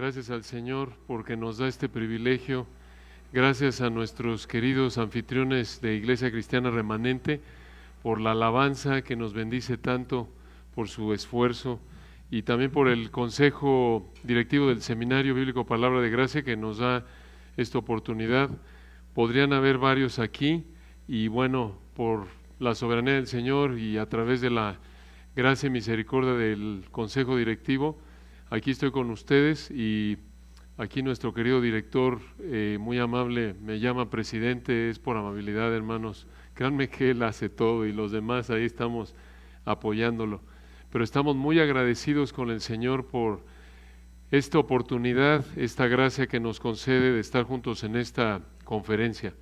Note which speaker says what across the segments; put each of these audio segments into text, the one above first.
Speaker 1: Gracias al Señor porque nos da este privilegio. Gracias a nuestros queridos anfitriones de Iglesia Cristiana Remanente por la alabanza que nos bendice tanto, por su esfuerzo y también por el consejo directivo del Seminario Bíblico Palabra de Gracia que nos da esta oportunidad. Podrían haber varios aquí y bueno, por la soberanía del Señor y a través de la gracia y misericordia del consejo directivo, aquí estoy con ustedes y aquí nuestro querido director, muy amable, me llama presidente, es por amabilidad, hermanos. Créanme que él hace todo y los demás ahí estamos apoyándolo. Pero estamos muy agradecidos con el Señor por esta oportunidad, esta gracia que nos concede de estar juntos en esta conferencia.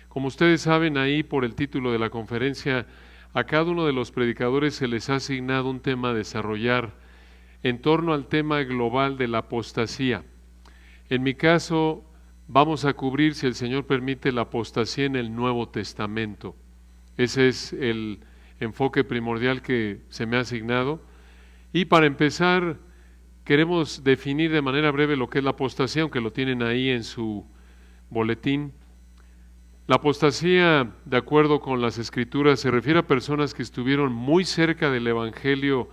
Speaker 1: Como ustedes saben, ahí por el título de la conferencia, a cada uno de los predicadores se les ha asignado un tema a desarrollar en torno al tema global de la apostasía. En mi caso, vamos a cubrir, si el Señor permite, la apostasía en el Nuevo Testamento. Ese es el enfoque primordial que se me ha asignado. Y para empezar, queremos definir de manera breve lo que es la apostasía, aunque lo tienen ahí en su boletín. La apostasía, de acuerdo con las Escrituras, se refiere a personas que estuvieron muy cerca del Evangelio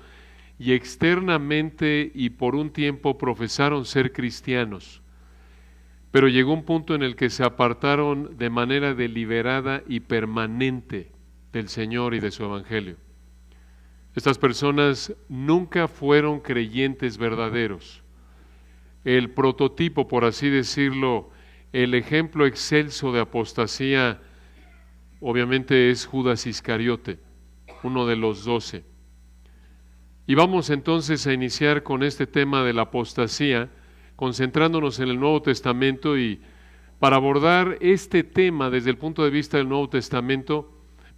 Speaker 1: y externamente y por un tiempo profesaron ser cristianos, pero llegó un punto en el que se apartaron de manera deliberada y permanente del Señor y de su Evangelio. Estas personas nunca fueron creyentes verdaderos. El prototipo, por así decirlo, el ejemplo excelso de apostasía, obviamente es Judas Iscariote, uno de los 12. Y vamos entonces a iniciar con este tema de la apostasía, concentrándonos en el Nuevo Testamento, y para abordar este tema desde el punto de vista del Nuevo Testamento,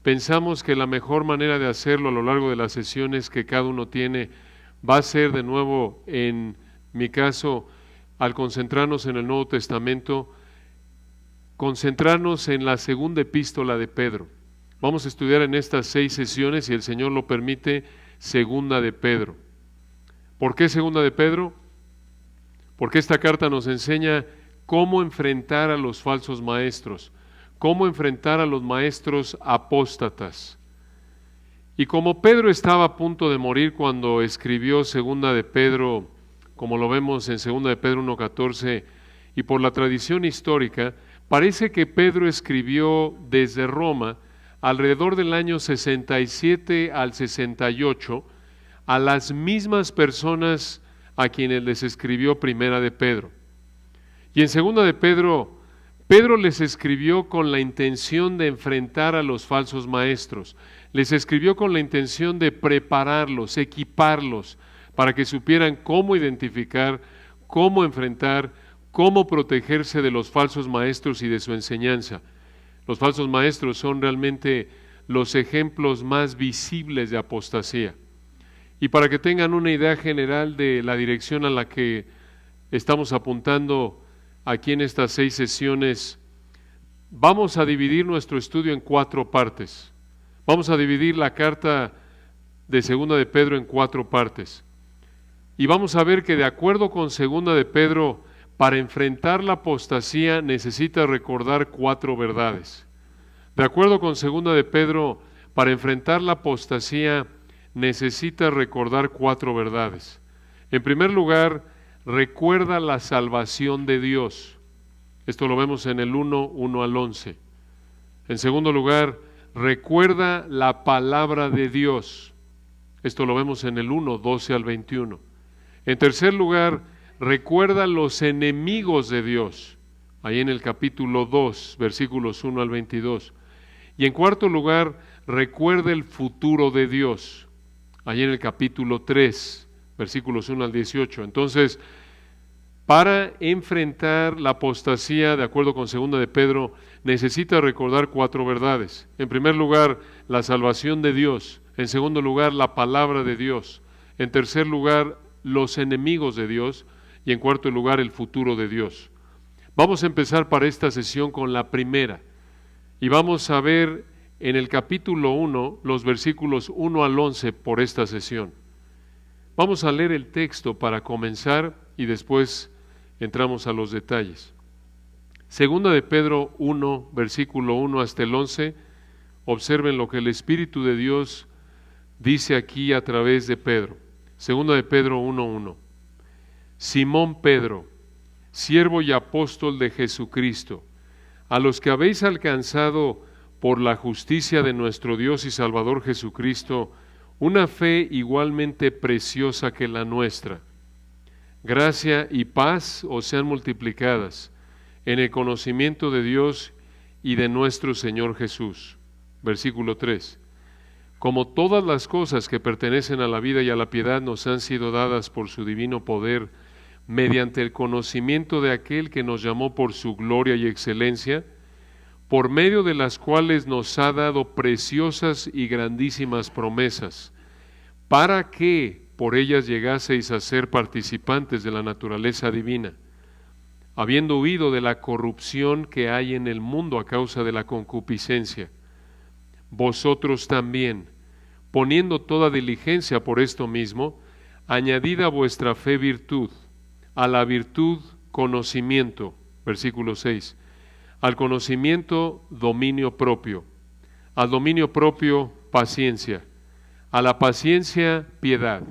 Speaker 1: pensamos que la mejor manera de hacerlo a lo largo de las sesiones que cada uno tiene va a ser de nuevo, en mi caso, al concentrarnos en el Nuevo Testamento, concentrarnos en la segunda epístola de Pedro. Vamos a estudiar en estas 6 sesiones, si el Señor lo permite, Segunda de Pedro. ¿Por qué Segunda de Pedro? Porque esta carta nos enseña cómo enfrentar a los falsos maestros, cómo enfrentar a los maestros apóstatas. Y como Pedro estaba a punto de morir cuando escribió Segunda de Pedro, como lo vemos en Segunda de Pedro 1:14, y por la tradición histórica, parece que Pedro escribió desde Roma alrededor del año 67 al 68 a las mismas personas a quienes les escribió Primera de Pedro. Y en Segunda de Pedro, Pedro les escribió con la intención de enfrentar a los falsos maestros, les escribió con la intención de prepararlos, equiparlos, para que supieran cómo identificar, cómo enfrentar, cómo protegerse de los falsos maestros y de su enseñanza. Los falsos maestros son realmente los ejemplos más visibles de apostasía. Y para que tengan una idea general de la dirección a la que estamos apuntando aquí en estas 6 sesiones, vamos a dividir nuestro estudio en 4 partes. Vamos a dividir la carta de Segunda de Pedro en 4 partes. Y vamos a ver que de acuerdo con Segunda de Pedro, para enfrentar la apostasía necesita recordar 4 verdades. De acuerdo con Segunda de Pedro, para enfrentar la apostasía necesita recordar 4 verdades. En primer lugar, recuerda la salvación de Dios. Esto lo vemos en el 1 al 11. En segundo lugar, recuerda la palabra de Dios. Esto lo vemos en el 12 al 21. En tercer lugar, recuerda los enemigos de Dios, ahí en el capítulo 2, versículos 1 al 22. Y en cuarto lugar, recuerda el futuro de Dios, ahí en el capítulo 3, versículos 1 al 18. Entonces, para enfrentar la apostasía, de acuerdo con Segunda de Pedro, necesita recordar 4 verdades. En primer lugar, la salvación de Dios. En segundo lugar, la palabra de Dios. En tercer lugar, los enemigos de Dios. Y en cuarto lugar, el futuro de Dios. Vamos a empezar para esta sesión con la primera. Y vamos a ver en el capítulo 1, los versículos 1 al 11 por esta sesión. Vamos a leer el texto para comenzar y después entramos a los detalles. Segunda de Pedro 1, versículo 1 hasta el 11, observen lo que el Espíritu de Dios dice aquí a través de Pedro. Segunda de Pedro 1:1. Simón Pedro, siervo y apóstol de Jesucristo, a los que habéis alcanzado por la justicia de nuestro Dios y Salvador Jesucristo, una fe igualmente preciosa que la nuestra. Gracia y paz os sean multiplicadas en el conocimiento de Dios y de nuestro Señor Jesús. Versículo 3. Como todas las cosas que pertenecen a la vida y a la piedad nos han sido dadas por su divino poder, mediante el conocimiento de aquel que nos llamó por su gloria y excelencia, por medio de las cuales nos ha dado preciosas y grandísimas promesas, para que por ellas llegaseis a ser participantes de la naturaleza divina, habiendo huido de la corrupción que hay en el mundo a causa de la concupiscencia. Vosotros también, poniendo toda diligencia por esto mismo, añadid a vuestra fe virtud, a la virtud conocimiento, versículo 6, al conocimiento dominio propio, al dominio propio paciencia, a la paciencia piedad,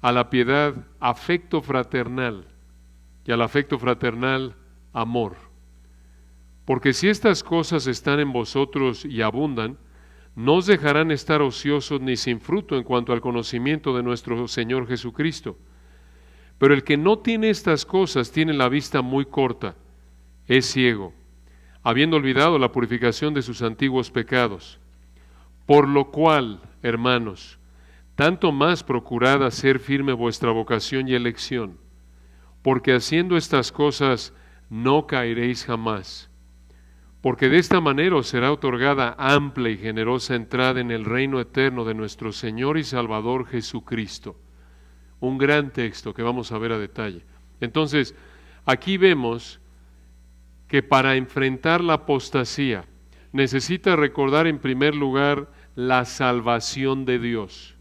Speaker 1: a la piedad afecto fraternal y al afecto fraternal amor. Porque si estas cosas están en vosotros y abundan, no os dejarán estar ociosos ni sin fruto en cuanto al conocimiento de nuestro Señor Jesucristo. Pero el que no tiene estas cosas tiene la vista muy corta, es ciego, habiendo olvidado la purificación de sus antiguos pecados. Por lo cual, hermanos, tanto más procurad hacer firme vuestra vocación y elección, porque haciendo estas cosas no caeréis jamás. Porque de esta manera os será otorgada amplia y generosa entrada en el reino eterno de nuestro Señor y Salvador Jesucristo. Un gran texto que vamos a ver a detalle. Entonces, aquí vemos que para enfrentar la apostasía necesita recordar en primer lugar la salvación de Dios.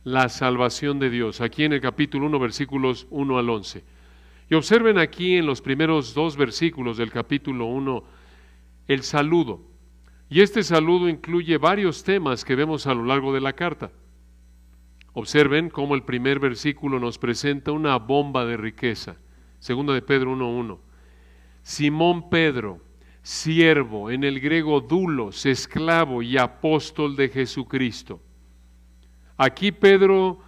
Speaker 1: La salvación de Dios. Aquí en el capítulo 1, versículos 1 al 11. Y observen aquí en los primeros 2 versículos del capítulo 1 el saludo. Y este saludo incluye varios temas que vemos a lo largo de la carta. Observen cómo el primer versículo nos presenta una bomba de riqueza. Segunda de Pedro 1:1. Simón Pedro, siervo, en el griego doulos, esclavo y apóstol de Jesucristo. Aquí Pedro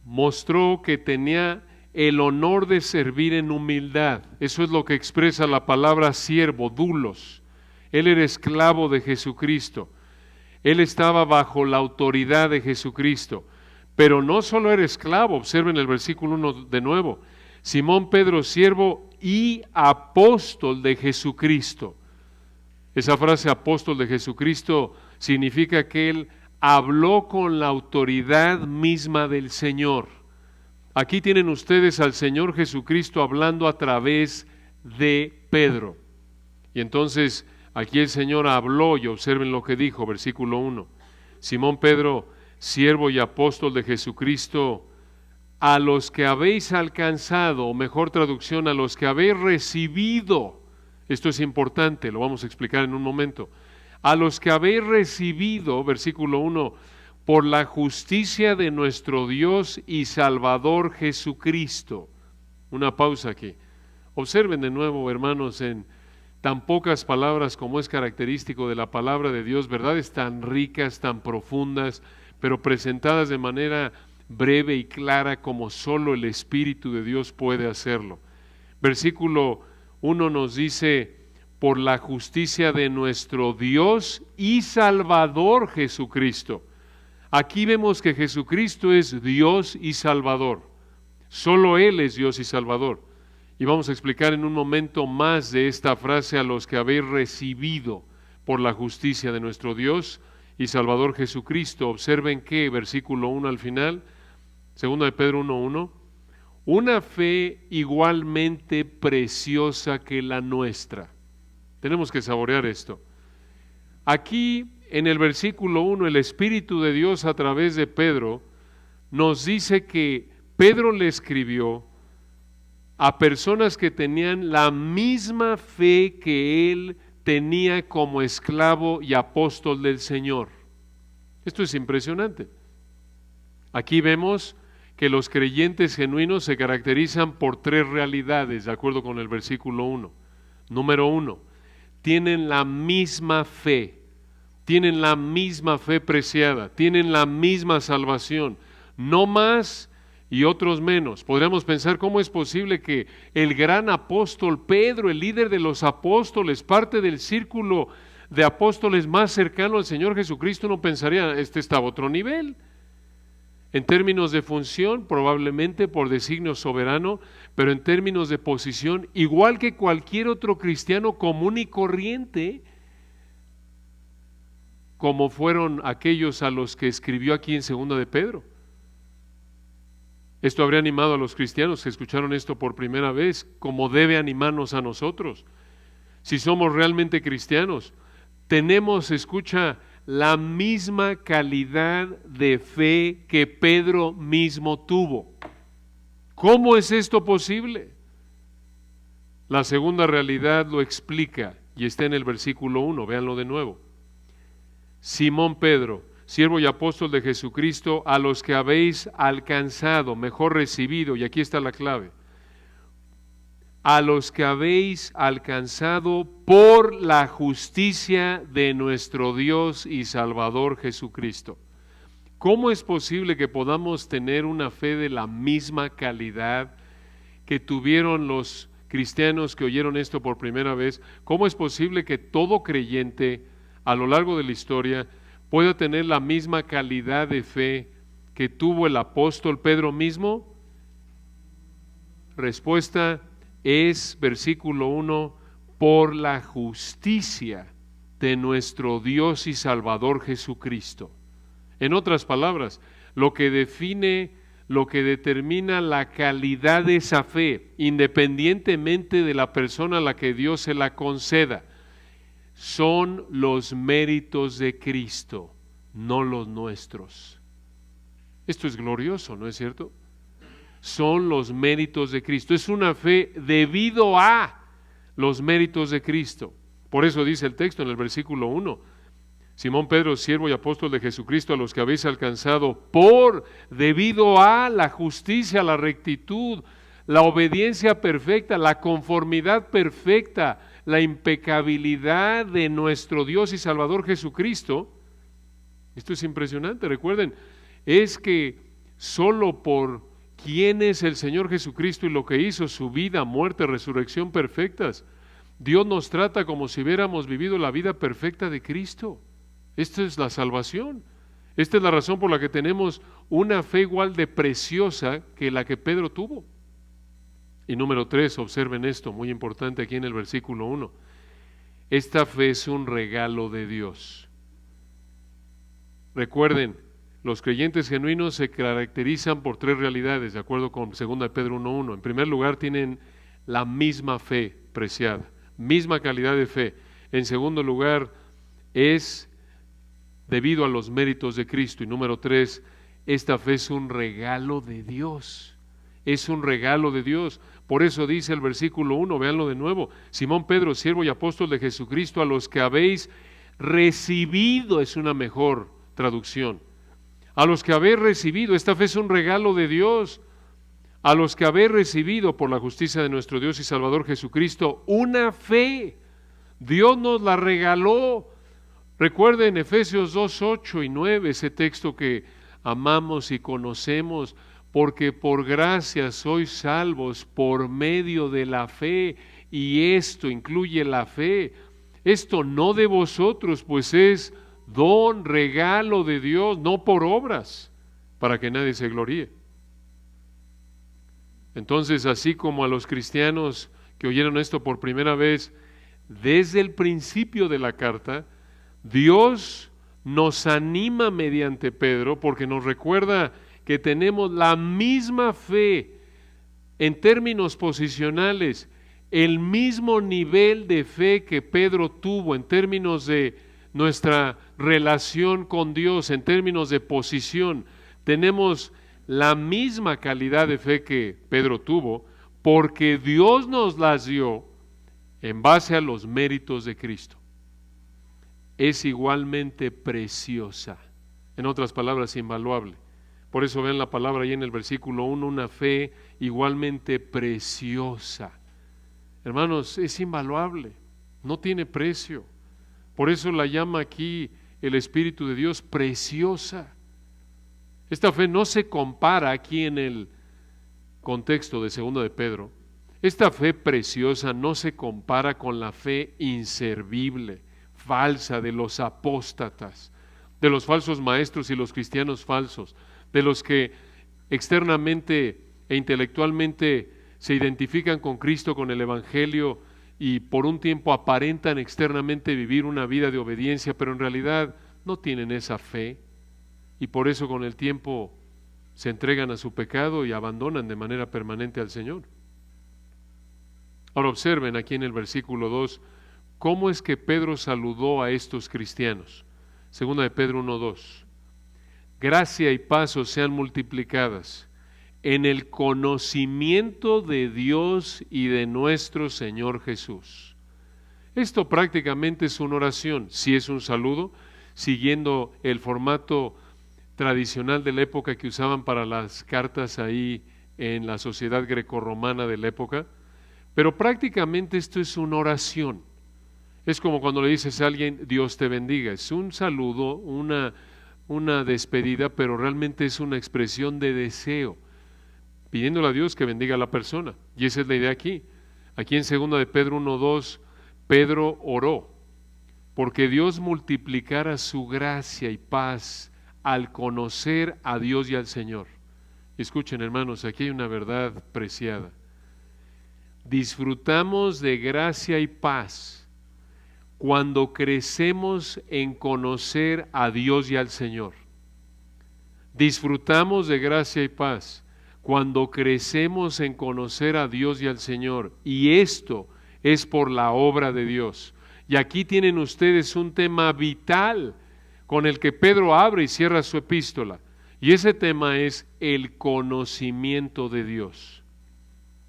Speaker 1: mostró que tenía el honor de servir en humildad. Eso es lo que expresa la palabra siervo, doulos. Él era esclavo de Jesucristo. Él estaba bajo la autoridad de Jesucristo. Pero no solo era esclavo, observen el versículo 1 de nuevo. Simón Pedro, siervo y apóstol de Jesucristo. Esa frase apóstol de Jesucristo significa que él habló con la autoridad misma del Señor. Aquí tienen ustedes al Señor Jesucristo hablando a través de Pedro. Y entonces aquí el Señor habló y observen lo que dijo, versículo 1. Simón Pedro, siervo y apóstol de Jesucristo, a los que habéis alcanzado, o mejor traducción, a los que habéis recibido. Esto es importante, lo vamos a explicar en un momento. A los que habéis recibido, versículo 1, por la justicia de nuestro Dios y Salvador Jesucristo. Una pausa aquí. Observen de nuevo, hermanos, en tan pocas palabras como es característico de la palabra de Dios, verdades tan ricas, tan profundas, pero presentadas de manera breve y clara como solo el Espíritu de Dios puede hacerlo. Versículo 1 nos dice, por la justicia de nuestro Dios y Salvador Jesucristo. Aquí vemos que Jesucristo es Dios y Salvador. Solo Él es Dios y Salvador. Y vamos a explicar en un momento más de esta frase, a los que habéis recibido por la justicia de nuestro Dios y Salvador Jesucristo. Observen que, versículo 1 al final, segunda de Pedro 1:1, una fe igualmente preciosa que la nuestra. Tenemos que saborear esto. Aquí, en el versículo 1, el Espíritu de Dios a través de Pedro nos dice que Pedro le escribió a personas que tenían la misma fe que él tenía como esclavo y apóstol del Señor. Esto es impresionante. Aquí vemos que los creyentes genuinos se caracterizan por tres realidades, de acuerdo con el versículo 1. Número 1, tienen la misma fe preciada, tienen la misma salvación, no más y otros menos. Podríamos pensar cómo es posible que el gran apóstol Pedro, el líder de los apóstoles, parte del círculo de apóstoles más cercano al Señor Jesucristo, no pensaría, este está a otro nivel. En términos de función, probablemente por designio soberano, pero en términos de posición, igual que cualquier otro cristiano común y corriente, como fueron aquellos a los que escribió aquí en 2 de Pedro. Esto habría animado a los cristianos que escucharon esto por primera vez, como debe animarnos a nosotros. Si somos realmente cristianos, tenemos, escucha, la misma calidad de fe que Pedro mismo tuvo. ¿Cómo es esto posible? La segunda realidad lo explica y está en el versículo 1, véanlo de nuevo. Simón Pedro, siervo y apóstol de Jesucristo, a los que habéis alcanzado, mejor recibido, y aquí está la clave, a los que habéis alcanzado por la justicia de nuestro Dios y Salvador Jesucristo. ¿Cómo es posible que podamos tener una fe de la misma calidad que tuvieron los cristianos que oyeron esto por primera vez? ¿Cómo es posible que todo creyente a lo largo de la historia pueda tener la misma calidad de fe que tuvo el apóstol Pedro mismo? Respuesta es, versículo 1, por la justicia de nuestro Dios y Salvador Jesucristo. En otras palabras, lo que determina la calidad de esa fe, independientemente de la persona a la que Dios se la conceda, son los méritos de Cristo, no los nuestros. Esto es glorioso, ¿no es cierto? Son los méritos de Cristo. Es una fe debido a los méritos de Cristo. Por eso dice el texto en el versículo 1, Simón Pedro, siervo y apóstol de Jesucristo, a los que habéis alcanzado debido a la justicia, la rectitud, la obediencia perfecta, la conformidad perfecta, la impecabilidad de nuestro Dios y Salvador Jesucristo. Esto es impresionante, recuerden, es que solo por quién es el Señor Jesucristo y lo que hizo, su vida, muerte, resurrección perfectas, Dios nos trata como si hubiéramos vivido la vida perfecta de Cristo. Esta es la salvación. Esta es la razón por la que tenemos una fe igual de preciosa que la que Pedro tuvo. Y número 3, observen esto, muy importante aquí en el versículo 1. Esta fe es un regalo de Dios. Recuerden, los creyentes genuinos se caracterizan por tres realidades, de acuerdo con 2 Pedro 1:1. En primer lugar, tienen la misma fe preciada, misma calidad de fe. En segundo lugar, es debido a los méritos de Cristo. Y número 3, esta fe es un regalo de Dios. Es un regalo de Dios. Por eso dice el versículo 1, véanlo de nuevo. Simón Pedro, siervo y apóstol de Jesucristo, a los que habéis recibido, es una mejor traducción. A los que habéis recibido, esta fe es un regalo de Dios. A los que habéis recibido por la justicia de nuestro Dios y Salvador Jesucristo, una fe. Dios nos la regaló. Recuerden Efesios 2, 8 y 9, ese texto que amamos y conocemos, porque por gracia sois salvos por medio de la fe, y esto incluye la fe. Esto no de vosotros, pues es don, regalo de Dios, no por obras, para que nadie se gloríe. Entonces, así como a los cristianos que oyeron esto por primera vez, desde el principio de la carta, Dios nos anima mediante Pedro, porque nos recuerda que tenemos la misma fe en términos posicionales, el mismo nivel de fe que Pedro tuvo en términos de nuestra relación con Dios, en términos de posición. Tenemos la misma calidad de fe que Pedro tuvo, porque Dios nos las dio en base a los méritos de Cristo. Es igualmente preciosa, en otras palabras, invaluable. Por eso ven la palabra ahí en el versículo 1, una fe igualmente preciosa. Hermanos, es invaluable, no tiene precio. Por eso la llama aquí el Espíritu de Dios preciosa. Esta fe no se compara aquí en el contexto de 2 de Pedro. Esta fe preciosa no se compara con la fe inservible, falsa de los apóstatas, de los falsos maestros y los cristianos falsos, de los que externamente e intelectualmente se identifican con Cristo, con el Evangelio, y por un tiempo aparentan externamente vivir una vida de obediencia, pero en realidad no tienen esa fe, y por eso con el tiempo se entregan a su pecado y abandonan de manera permanente al Señor. Ahora observen aquí en el versículo 2, cómo es que Pedro saludó a estos cristianos. 2 de Pedro 1:2. Gracia y paz os sean multiplicadas en el conocimiento de Dios y de nuestro Señor Jesús. Esto prácticamente es una oración, sí es un saludo, siguiendo el formato tradicional de la época que usaban para las cartas ahí en la sociedad grecorromana de la época, pero prácticamente esto es una oración. Es como cuando le dices a alguien, Dios te bendiga, es un saludo, una despedida, pero realmente es una expresión de deseo, pidiéndole a Dios que bendiga a la persona. Y esa es la idea aquí. Aquí en 2 de Pedro 1:2, Pedro oró, porque Dios multiplicara su gracia y paz al conocer a Dios y al Señor. Escuchen, hermanos, aquí hay una verdad preciada. Disfrutamos de gracia y paz cuando crecemos en conocer a Dios y al Señor. Disfrutamos de gracia y paz cuando crecemos en conocer a Dios y al Señor, y esto es por la obra de Dios. Y aquí tienen ustedes un tema vital con el que Pedro abre y cierra su epístola, y ese tema es el conocimiento de Dios.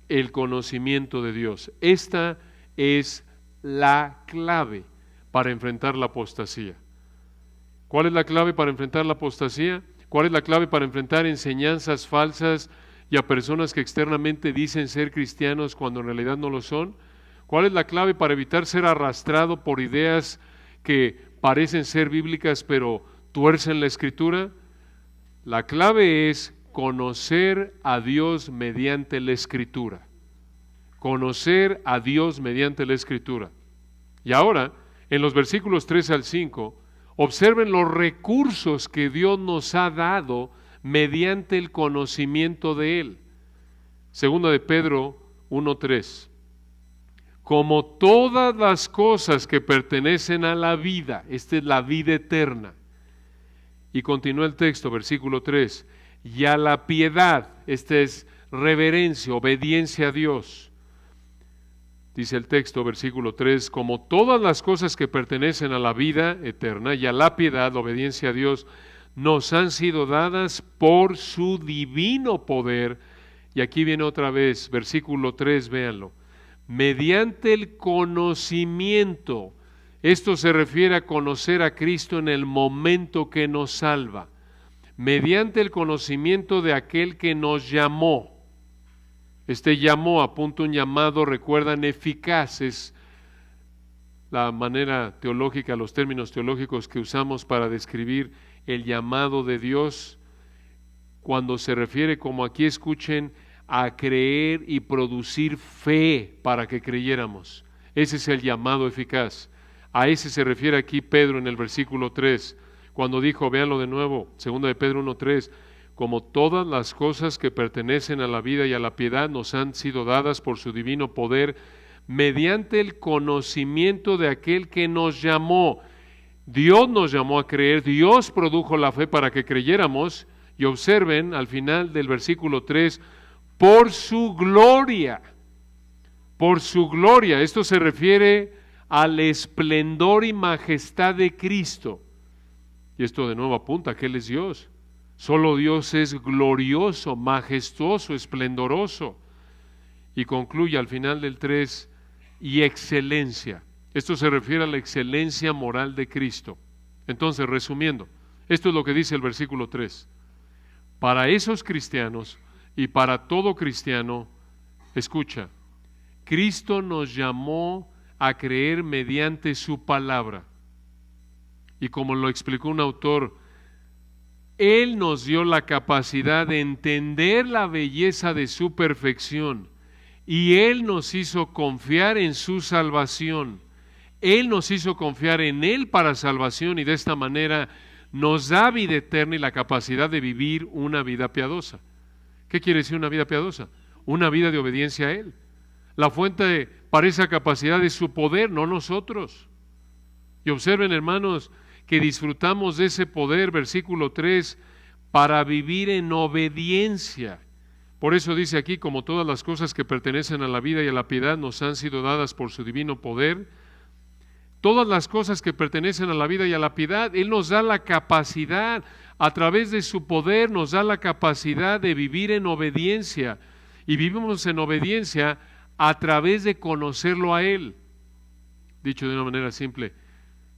Speaker 1: El conocimiento de Dios. Esta es la clave para enfrentar la apostasía. ¿Cuál es la clave para enfrentar la apostasía? ¿Cuál es la clave para enfrentar enseñanzas falsas y a personas que externamente dicen ser cristianos cuando en realidad no lo son? ¿Cuál es la clave para evitar ser arrastrado por ideas que parecen ser bíblicas pero tuercen la Escritura? La clave es conocer a Dios mediante la Escritura. Conocer a Dios mediante la Escritura. Y ahora, en los versículos 3 al 5, observen los recursos que Dios nos ha dado mediante el conocimiento de Él. 2 de Pedro 1:3. Como todas las cosas que pertenecen a la vida, esta es la vida eterna. Y continúa el texto, versículo 3, y a la piedad, esta es reverencia, obediencia a Dios. Dice el texto, versículo 3, como todas las cosas que pertenecen a la vida eterna y a la piedad, la obediencia a Dios, nos han sido dadas por su divino poder. Y aquí viene otra vez, versículo 3, véanlo, mediante el conocimiento. Esto se refiere a conocer a Cristo en el momento que nos salva, mediante el conocimiento de aquel que nos llamó. Este llamó, apunta un llamado, recuerdan, eficaz, es la manera teológica, los términos teológicos que usamos para describir el llamado de Dios, cuando se refiere, como aquí escuchen, a creer y producir fe para que creyéramos. Ese es el llamado eficaz. A ese se refiere aquí Pedro en el versículo 3, cuando dijo, véanlo de nuevo, 2 de Pedro 1:3, como todas las cosas que pertenecen a la vida y a la piedad nos han sido dadas por su divino poder, mediante el conocimiento de aquel que nos llamó. Dios nos llamó a creer, Dios produjo la fe para que creyéramos, y observen al final del versículo 3, por su gloria. Por su gloria. Esto se refiere al esplendor y majestad de Cristo. Y esto de nuevo apunta que Él es Dios. Solo Dios es glorioso, majestuoso, esplendoroso. y concluye al final del 3, y excelencia. Esto se refiere a la excelencia moral de Cristo. Entonces, resumiendo, esto es lo que dice el versículo 3. Para esos cristianos y para todo cristiano, escucha, Cristo nos llamó a creer mediante su palabra. Y como lo explicó un autor, Él nos dio la capacidad de entender la belleza de su perfección y Él nos hizo confiar en su salvación. Él nos hizo confiar en Él para salvación y de esta manera nos da vida eterna y la capacidad de vivir una vida piadosa. ¿Qué quiere decir una vida piadosa? Una vida de obediencia a Él. La fuente para esa capacidad es su poder, no nosotros. Y observen, hermanos, que disfrutamos de ese poder, versículo 3, para vivir en obediencia. Por eso dice aquí, como todas las cosas que pertenecen a la vida y a la piedad nos han sido dadas por su divino poder, todas las cosas que pertenecen a la vida y a la piedad, Él nos da la capacidad, a través de su poder nos da la capacidad de vivir en obediencia. Y vivimos en obediencia a través de conocerlo a Él. Dicho de una manera simple,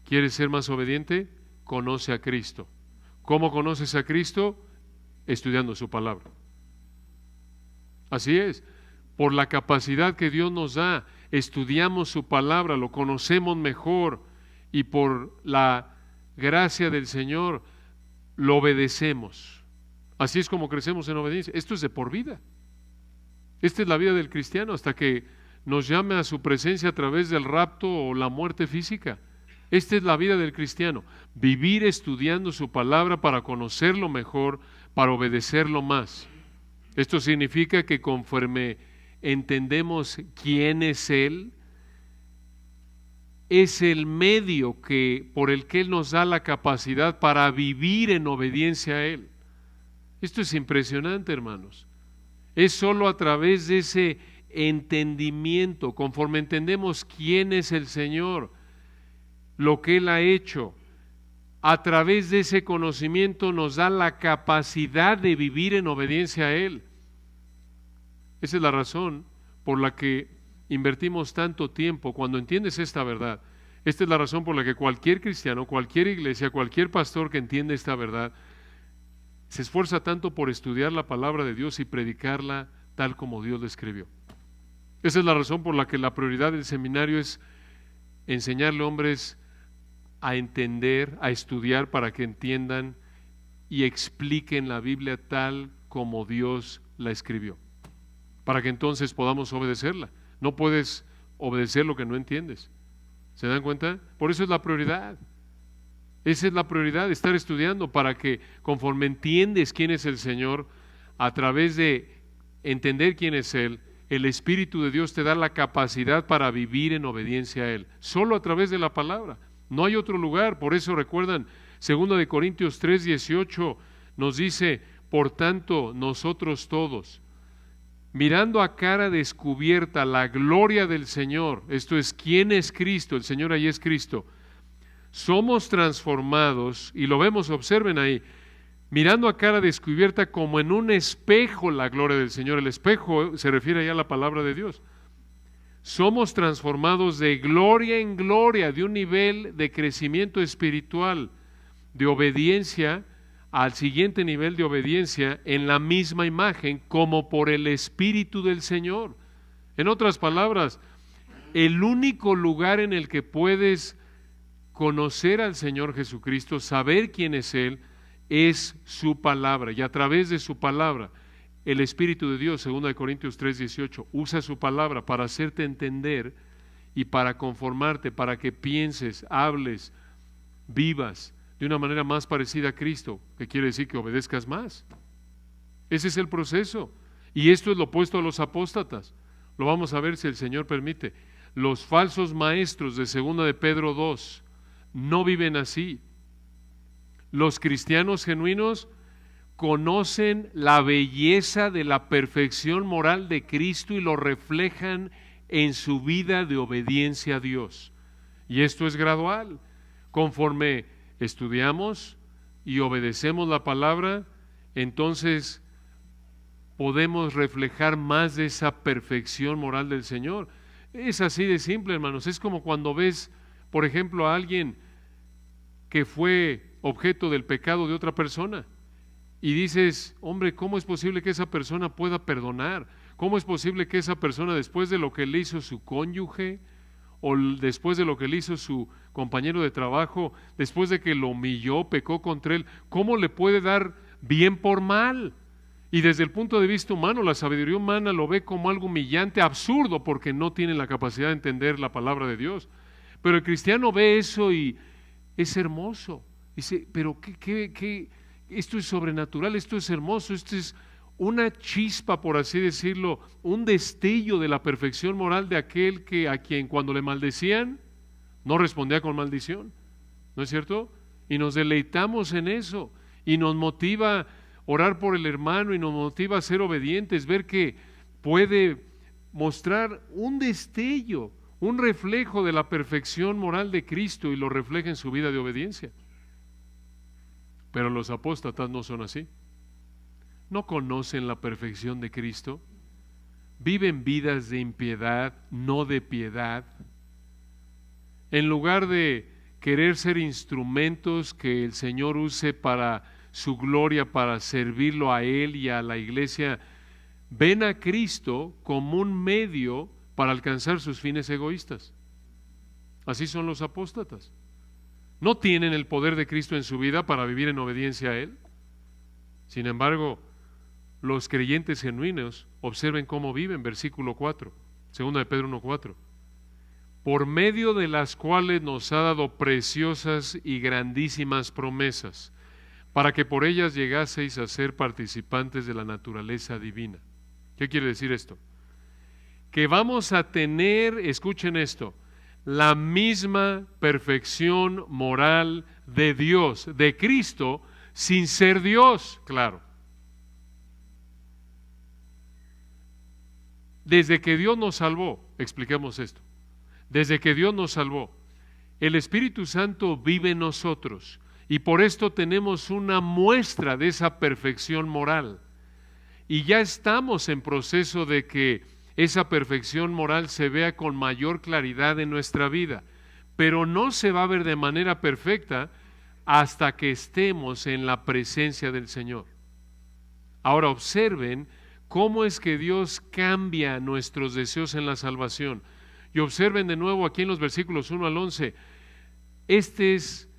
Speaker 1: ¿quieres ser más obediente? Conoce a Cristo. ¿Cómo conoces a Cristo? Estudiando su palabra. Así es, por la capacidad que Dios nos da, estudiamos su palabra, lo conocemos mejor y por la gracia del Señor lo obedecemos. Así es como crecemos en obediencia. Esto es de por vida. Esta es la vida del cristiano hasta que nos llame a su presencia a través del rapto o la muerte física. Esta es la vida del cristiano, vivir estudiando su palabra para conocerlo mejor, para obedecerlo más. Esto significa que conforme entendemos quién es Él, es el medio por el que Él nos da la capacidad para vivir en obediencia a Él. Esto es impresionante, hermanos. Es solo a través de ese entendimiento, conforme entendemos quién es el Señor, lo que Él ha hecho, a través de ese conocimiento nos da la capacidad de vivir en obediencia a Él. Esa es la razón por la que invertimos tanto tiempo cuando entiendes esta verdad. Esta es la razón por la que cualquier cristiano, cualquier iglesia, cualquier pastor que entiende esta verdad, se esfuerza tanto por estudiar la palabra de Dios y predicarla tal como Dios la escribió. Esa es la razón por la que la prioridad del seminario es enseñarle a hombres a entender, a estudiar para que entiendan y expliquen la Biblia tal como Dios la escribió, para que entonces podamos obedecerla. No puedes obedecer lo que no entiendes. ¿Se dan cuenta? Por eso es la prioridad. Esa es la prioridad, estar estudiando para que conforme entiendes quién es el Señor, a través de entender quién es Él, el Espíritu de Dios te da la capacidad para vivir en obediencia a Él. Solo a través de la palabra. No hay otro lugar. Por eso recuerdan, 2 Corintios 3:18 nos dice, por tanto, nosotros todos, mirando a cara descubierta la gloria del Señor, esto es, ¿quién es Cristo? El Señor ahí es Cristo. Somos transformados, y lo vemos, observen ahí, mirando a cara descubierta como en un espejo la gloria del Señor. El espejo se refiere ya a la palabra de Dios. Somos transformados de gloria en gloria, de un nivel de crecimiento espiritual, de obediencia al siguiente nivel de obediencia en la misma imagen, como por el Espíritu del Señor. En otras palabras, el único lugar en el que puedes conocer al Señor Jesucristo, saber quién es Él, es su palabra, y a través de su palabra, el Espíritu de Dios, 2 Corintios 3:18, usa su palabra para hacerte entender y para conformarte, para que pienses, hables, vivas de una manera más parecida a Cristo, que quiere decir que obedezcas más. Ese es el proceso, y esto es lo opuesto a los apóstatas. Lo vamos a ver si el Señor permite. Los falsos maestros de 2 de Pedro 2 no viven así. Los cristianos genuinos conocen la belleza de la perfección moral de Cristo y lo reflejan en su vida de obediencia a Dios. Y esto es gradual. Conforme estudiamos y obedecemos la palabra, entonces podemos reflejar más de esa perfección moral del Señor. Es así de simple, hermanos. Es como cuando ves, por ejemplo, a alguien que fue objeto del pecado de otra persona y dices, hombre, ¿cómo es posible que esa persona pueda perdonar? ¿Cómo es posible que esa persona, después de lo que le hizo su cónyuge o después de lo que le hizo su compañero de trabajo, después de que lo humilló, pecó contra él, cómo le puede dar bien por mal? Y desde el punto de vista humano, la sabiduría humana lo ve como algo humillante, absurdo, porque no tiene la capacidad de entender la palabra de Dios. Pero el cristiano ve eso y es hermoso. Dice, pero ¿qué? Esto es sobrenatural, esto es hermoso, esto es una chispa, por así decirlo, un destello de la perfección moral de aquel a quien cuando le maldecían, no respondía con maldición. ¿No es cierto? Y nos deleitamos en eso y nos motiva orar por el hermano y nos motiva a ser obedientes, ver que puede mostrar un destello, un reflejo de la perfección moral de Cristo y lo refleja en su vida de obediencia. Pero los apóstatas no son así. No conocen la perfección de Cristo, viven vidas de impiedad, no de piedad. En lugar de querer ser instrumentos que el Señor use para su gloria, para servirlo a Él y a la iglesia, ven a Cristo como un medio para alcanzar sus fines egoístas. Así son los apóstatas. No tienen el poder de Cristo en su vida para vivir en obediencia a Él. Sin embargo, los creyentes genuinos observen cómo viven, versículo 4, 2 de Pedro 1:4. Por medio de las cuales nos ha dado preciosas y grandísimas promesas, para que por ellas llegaseis a ser participantes de la naturaleza divina. ¿Qué quiere decir esto? Que vamos a tener, escuchen esto, la misma perfección moral de Dios, de Cristo, sin ser Dios, claro. Desde que Dios nos salvó, expliquemos esto, desde que Dios nos salvó, el Espíritu Santo vive en nosotros. Y por esto tenemos una muestra de esa perfección moral. Y ya estamos en proceso de que esa perfección moral se vea con mayor claridad en nuestra vida. Pero no se va a ver de manera perfecta hasta que estemos en la presencia del Señor. Ahora observen cómo es que Dios cambia nuestros deseos en la salvación. Y observen de nuevo aquí en los versículos 1 al 11. Este es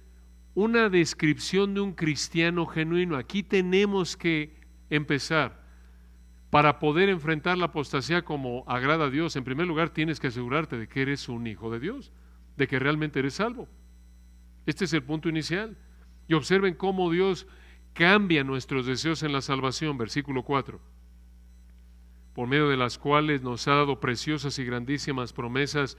Speaker 1: una descripción de un cristiano genuino. Aquí tenemos que empezar. Para poder enfrentar la apostasía como agrada a Dios, en primer lugar tienes que asegurarte de que eres un hijo de Dios, de que realmente eres salvo. Este es el punto inicial. Y observen cómo Dios cambia nuestros deseos en la salvación, versículo 4. Por medio de las cuales nos ha dado preciosas y grandísimas promesas,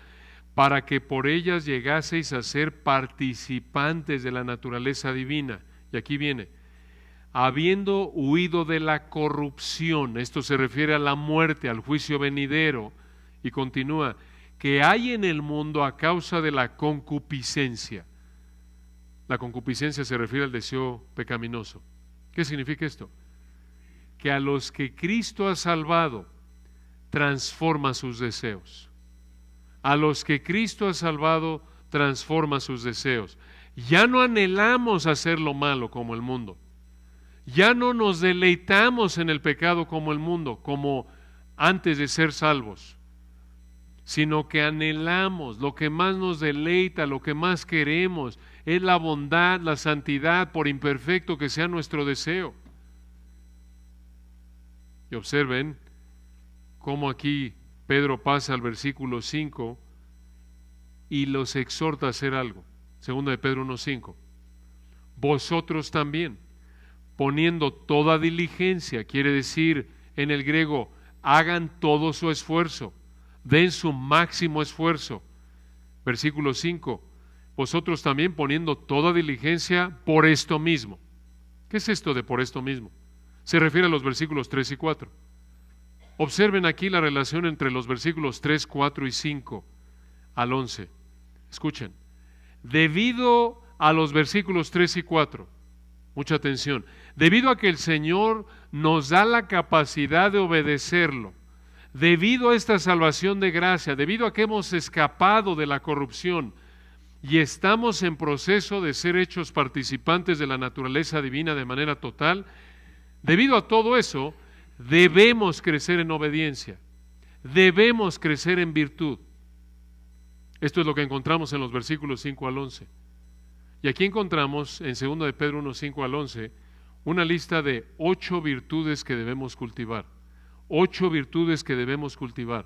Speaker 1: para que por ellas llegaseis a ser participantes de la naturaleza divina. Y aquí viene, habiendo huido de la corrupción, esto se refiere a la muerte, al juicio venidero, y continúa, que hay en el mundo a causa de la concupiscencia. La concupiscencia se refiere al deseo pecaminoso. ¿Qué significa esto? Que a los que Cristo ha salvado, transforma sus deseos. A los que Cristo ha salvado, transforma sus deseos. Ya no anhelamos hacer lo malo como el mundo. Ya no nos deleitamos en el pecado como el mundo, como antes de ser salvos, sino que anhelamos, lo que más nos deleita, lo que más queremos, es la bondad, la santidad, por imperfecto que sea nuestro deseo. Y observen cómo aquí Pedro pasa al versículo 5 y los exhorta a hacer algo. 2 de Pedro 1:5. Vosotros también, poniendo toda diligencia, quiere decir en el griego, hagan todo su esfuerzo, den su máximo esfuerzo. Versículo 5, vosotros también poniendo toda diligencia por esto mismo. ¿Qué es esto de por esto mismo? Se refiere a los versículos 3 y 4. Observen aquí la relación entre los versículos 3, 4 y 5 al 11. Escuchen, debido a los versículos 3 y 4, mucha atención, debido a que el Señor nos da la capacidad de obedecerlo. Debido a esta salvación de gracia, debido a que hemos escapado de la corrupción y estamos en proceso de ser hechos participantes de la naturaleza divina de manera total, debido a todo eso, debemos crecer en obediencia, debemos crecer en virtud. Esto es lo que encontramos en los versículos 5 al 11. Y aquí encontramos en 2 de Pedro 1, 5 al 11, una lista de 8 virtudes que debemos cultivar. 8 virtudes que debemos cultivar.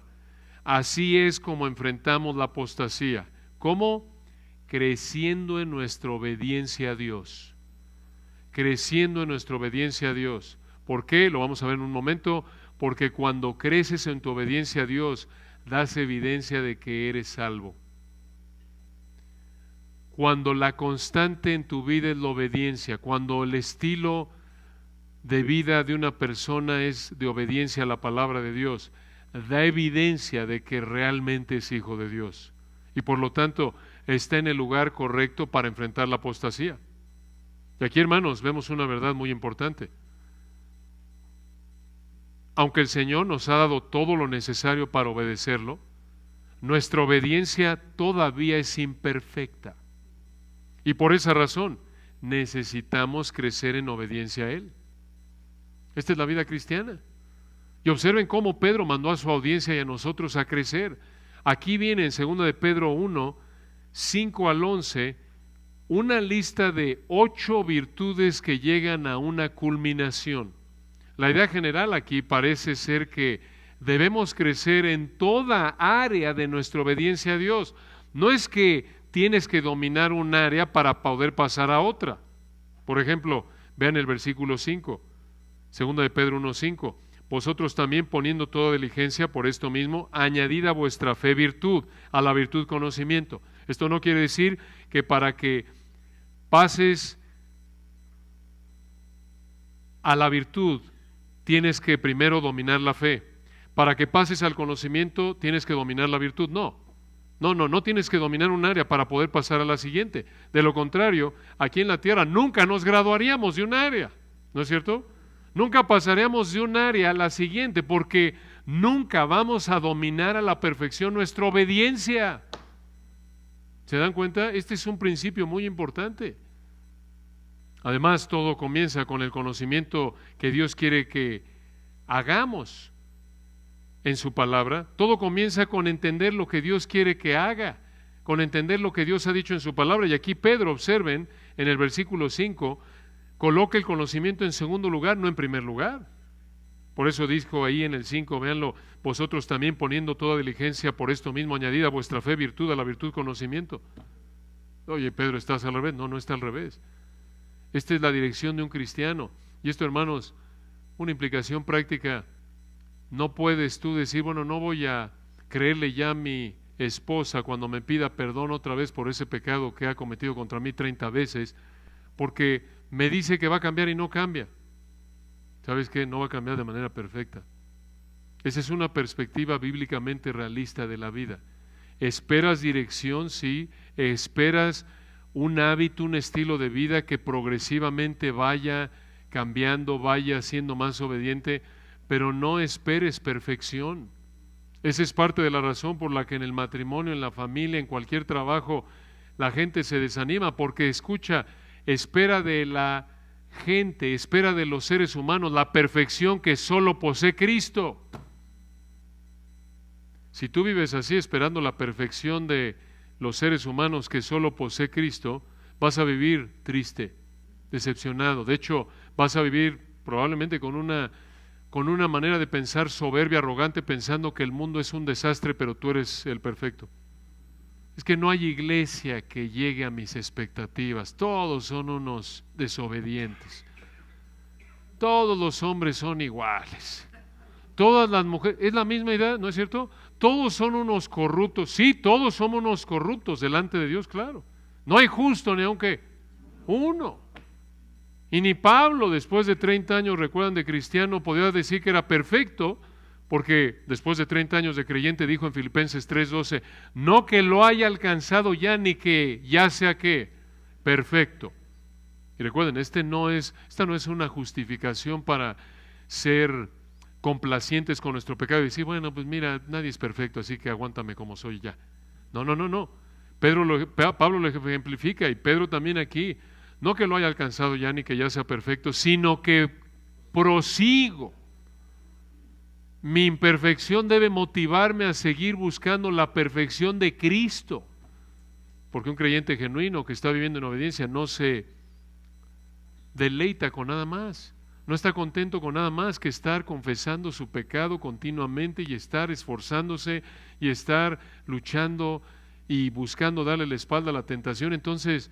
Speaker 1: Así es como enfrentamos la apostasía. ¿Cómo? Creciendo en nuestra obediencia a Dios. Creciendo en nuestra obediencia a Dios. ¿Por qué? Lo vamos a ver en un momento. Porque cuando creces en tu obediencia a Dios, das evidencia de que eres salvo. Cuando la constante en tu vida es la obediencia, cuando el estilo de vida de una persona es de obediencia a la palabra de Dios, da evidencia de que realmente es hijo de Dios y por lo tanto está en el lugar correcto para enfrentar la apostasía. Y aquí, hermanos, vemos una verdad muy importante. Aunque el Señor nos ha dado todo lo necesario para obedecerlo, nuestra obediencia todavía es imperfecta. Y por esa razón necesitamos crecer en obediencia a Él. Esta es la vida cristiana. Y observen cómo Pedro mandó a su audiencia y a nosotros a crecer. Aquí viene en 2 de Pedro 1, 5 al 11, una lista de 8 virtudes que llegan a una culminación. La idea general aquí parece ser que debemos crecer en toda área de nuestra obediencia a Dios. No es que tienes que dominar un área para poder pasar a otra. Por ejemplo, vean el versículo 5. 2 de Pedro 1:5, vosotros también poniendo toda diligencia por esto mismo, añadid a vuestra fe virtud, a la virtud conocimiento. Esto no quiere decir que para que pases a la virtud tienes que primero dominar la fe. Para que pases al conocimiento tienes que dominar la virtud. No tienes que dominar un área para poder pasar a la siguiente. De lo contrario, aquí en la tierra nunca nos graduaríamos de un área, ¿no es cierto? Nunca pasaríamos de un área a la siguiente porque nunca vamos a dominar a la perfección nuestra obediencia. ¿Se dan cuenta? Este es un principio muy importante. Además, todo comienza con el conocimiento que Dios quiere que hagamos en su palabra. Todo comienza con entender lo que Dios quiere que haga, con entender lo que Dios ha dicho en su palabra. Y aquí Pedro, observen, en el versículo 5, coloca el conocimiento en segundo lugar, no en primer lugar. Por eso dijo ahí en el 5, véanlo, vosotros también poniendo toda diligencia por esto mismo, añadid a vuestra fe virtud, a la virtud conocimiento. Oye, Pedro, ¿estás al revés? No está al revés. Esta es la dirección de un cristiano. Y esto, hermanos, una implicación práctica. No puedes tú decir, bueno, no voy a creerle ya a mi esposa cuando me pida perdón otra vez por ese pecado que ha cometido contra mí 30 veces, porque me dice que va a cambiar y no cambia. ¿Sabes qué? No va a cambiar de manera perfecta. Esa es una perspectiva bíblicamente realista de la vida. Esperas dirección, sí, esperas un hábito, un estilo de vida que progresivamente vaya cambiando, vaya siendo más obediente, pero no esperes perfección. Esa es parte de la razón por la que en el matrimonio, en la familia, en cualquier trabajo, la gente se desanima, porque escucha, espera de la gente, espera de los seres humanos la perfección que solo posee Cristo. Si tú vives así esperando la perfección de los seres humanos que solo posee Cristo, vas a vivir triste, decepcionado. De hecho, vas a vivir probablemente con una manera de pensar soberbia, arrogante, pensando que el mundo es un desastre, pero tú eres el perfecto. Es que no hay iglesia que llegue a mis expectativas. Todos son unos desobedientes. Todos los hombres son iguales. Todas las mujeres, es la misma idea, ¿no es cierto? Todos son unos corruptos. Sí, todos somos unos corruptos delante de Dios, claro. No hay justo ni aunque uno. Y ni Pablo, después de 30 años, recuerdan, de cristiano, podía decir que era perfecto, porque después de 30 años de creyente dijo en Filipenses 3:12, no que lo haya alcanzado ya, ni que ya sea que perfecto. Y recuerden, esta no es una justificación para ser complacientes con nuestro pecado y decir, bueno, pues mira, nadie es perfecto, así que aguántame como soy ya. No, no, no, no. Pablo lo ejemplifica, y Pedro también aquí, no que lo haya alcanzado ya ni que ya sea perfecto, sino que prosigo. Mi imperfección debe motivarme a seguir buscando la perfección de Cristo, porque un creyente genuino que está viviendo en obediencia no se deleita con nada más, no está contento con nada más que estar confesando su pecado continuamente y estar esforzándose y estar luchando y buscando darle la espalda a la tentación. Entonces,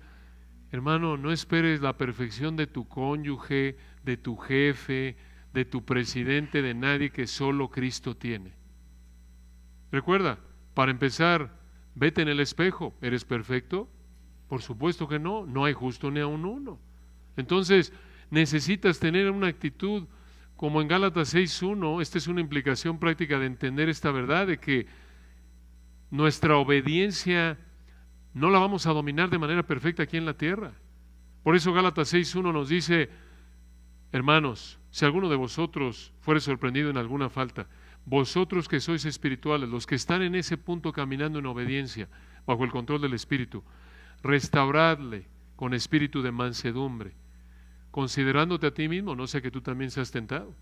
Speaker 1: hermano, no esperes la perfección de tu cónyuge, de tu jefe, de tu presidente, de nadie, que solo Cristo tiene. Recuerda, para empezar, vete en el espejo. ¿Eres perfecto? Por supuesto que no, no hay justo ni aun uno. Entonces, necesitas tener una actitud como en Gálatas 6:1. Esta es una implicación práctica de entender esta verdad, de que nuestra obediencia no la vamos a dominar de manera perfecta aquí en la tierra. Por eso Gálatas 6:1 nos dice, hermanos, si alguno de vosotros fuere sorprendido en alguna falta, vosotros que sois espirituales, los que están en ese punto caminando en obediencia, bajo el control del Espíritu, restauradle con espíritu de mansedumbre, considerándote a ti mismo, no sea que tú también seas tentado.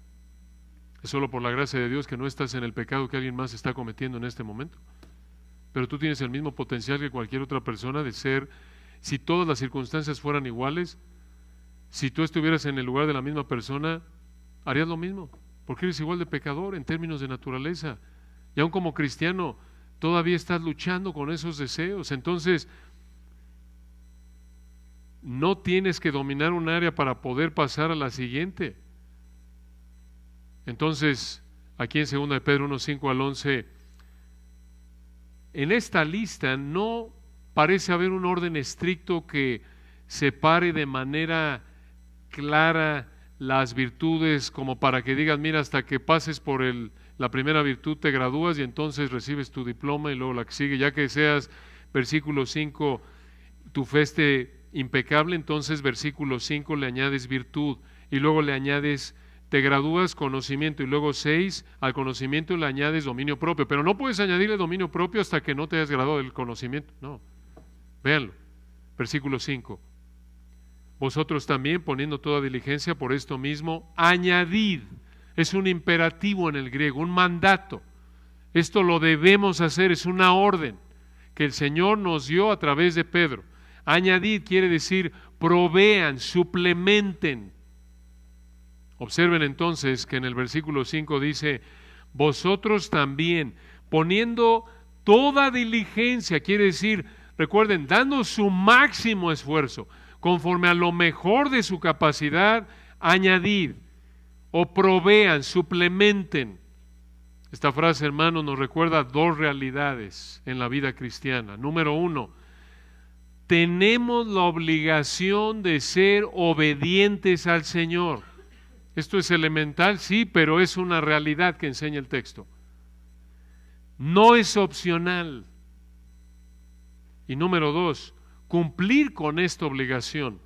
Speaker 1: Es solo por la gracia de Dios que no estás en el pecado que alguien más está cometiendo en este momento. Pero tú tienes el mismo potencial que cualquier otra persona de ser, si todas las circunstancias fueran iguales, si tú estuvieras en el lugar de la misma persona, harías lo mismo, porque eres igual de pecador en términos de naturaleza. Y aún como cristiano, todavía estás luchando con esos deseos. Entonces, no tienes que dominar un área para poder pasar a la siguiente. Entonces, aquí en 2 de Pedro 1:5 al 11, en esta lista no parece haber un orden estricto que separe de manera clara las virtudes, como para que digas, mira, hasta que pases por la primera virtud te gradúas y entonces recibes tu diploma, y luego la que sigue, ya que seas, versículo 5, tu fe esté impecable, entonces versículo 5 le añades virtud, y luego le añades, te gradúas, conocimiento, y luego 6, al conocimiento le añades dominio propio. Pero no puedes añadirle dominio propio hasta que no te hayas graduado del conocimiento. No, véanlo, versículo 5. Vosotros también, poniendo toda diligencia por esto mismo, añadid. Es un imperativo en el griego, un mandato. Esto lo debemos hacer, es una orden que el Señor nos dio a través de Pedro. Añadid quiere decir provean, suplementen. Observen entonces que en el versículo 5 dice, vosotros también, poniendo toda diligencia, quiere decir, recuerden, dando su máximo esfuerzo, conforme a lo mejor de su capacidad, añadid o provean, suplementen. Esta frase, hermano, nos recuerda dos realidades en la vida cristiana. Número 1, tenemos la obligación de ser obedientes al Señor. Esto es elemental, sí, pero es una realidad que enseña el texto. No es opcional. Y número 2, cumplir con esta obligación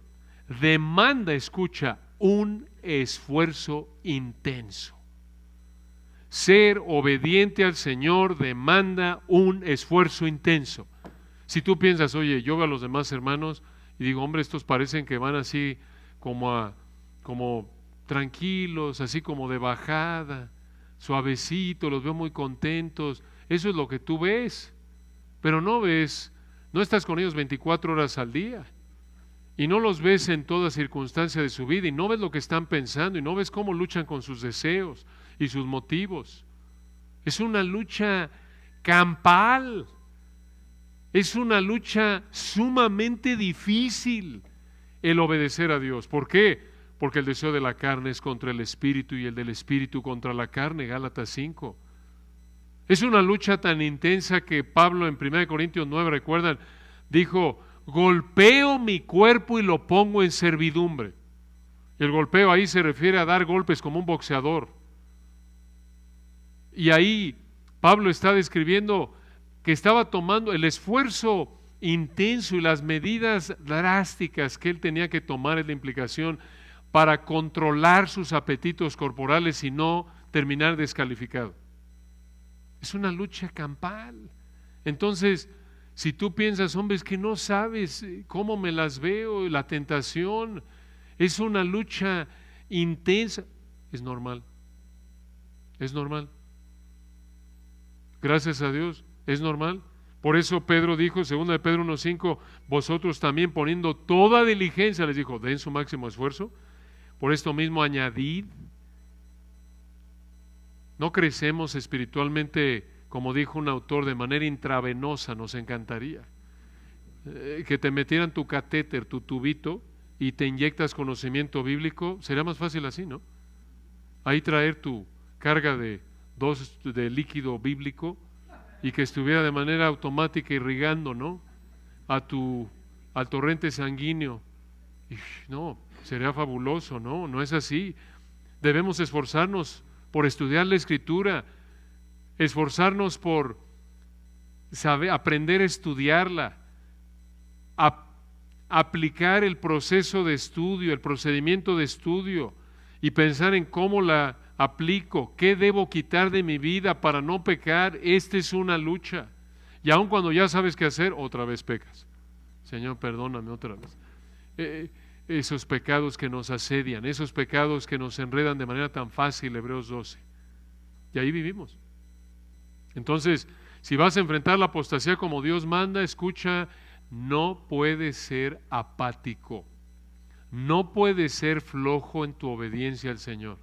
Speaker 1: demanda, escucha, un esfuerzo intenso. Ser obediente al Señor demanda un esfuerzo intenso. Si tú piensas, oye, yo veo a los demás hermanos y digo, hombre, estos parecen que van así como tranquilos, así como de bajada, suavecito, los veo muy contentos. Eso es lo que tú ves, pero no estás con ellos 24 horas al día, y no los ves en toda circunstancia de su vida, y no ves lo que están pensando, y no ves cómo luchan con sus deseos y sus motivos. Es una lucha campal, es una lucha sumamente difícil el obedecer a Dios. ¿Por qué? Porque el deseo de la carne es contra el espíritu y el del espíritu contra la carne, Gálatas 5. Es una lucha tan intensa que Pablo en 1 Corintios 9, recuerdan, dijo, golpeo mi cuerpo y lo pongo en servidumbre. Y el golpeo ahí se refiere a dar golpes como un boxeador. Y ahí Pablo está describiendo que estaba tomando el esfuerzo intenso y las medidas drásticas que él tenía que tomar, es la implicación, para controlar sus apetitos corporales y no terminar descalificado. Es una lucha campal. Entonces, si tú piensas, hombre, es que no sabes cómo me las veo, la tentación, es una lucha intensa, es normal. Es normal. Gracias a Dios, es normal. Por eso Pedro dijo, 2 de Pedro 1:5, vosotros también poniendo toda diligencia, les dijo, den su máximo esfuerzo. Por esto mismo añadid. No crecemos espiritualmente, como dijo un autor, de manera intravenosa, nos encantaría. Que te metieran tu catéter, tu tubito, y te inyectas conocimiento bíblico, sería más fácil así, ¿no? Ahí traer tu carga de líquido bíblico y que estuviera de manera automática irrigando, ¿no? Al torrente sanguíneo. No, sería fabuloso, ¿no? No es así. Debemos esforzarnos por estudiar la Escritura, esforzarnos por aprender a estudiarla, aplicar el proceso de estudio, el procedimiento de estudio y pensar en cómo la aplico, qué debo quitar de mi vida para no pecar. Esta es una lucha. Y aun cuando ya sabes qué hacer, otra vez pecas. Señor, perdóname otra vez. Esos pecados que nos asedian, esos pecados que nos enredan de manera tan fácil, Hebreos 12. Y ahí vivimos. Entonces, si vas a enfrentar la apostasía como Dios manda, escucha, no puedes ser apático, no puedes ser flojo en tu obediencia al Señor.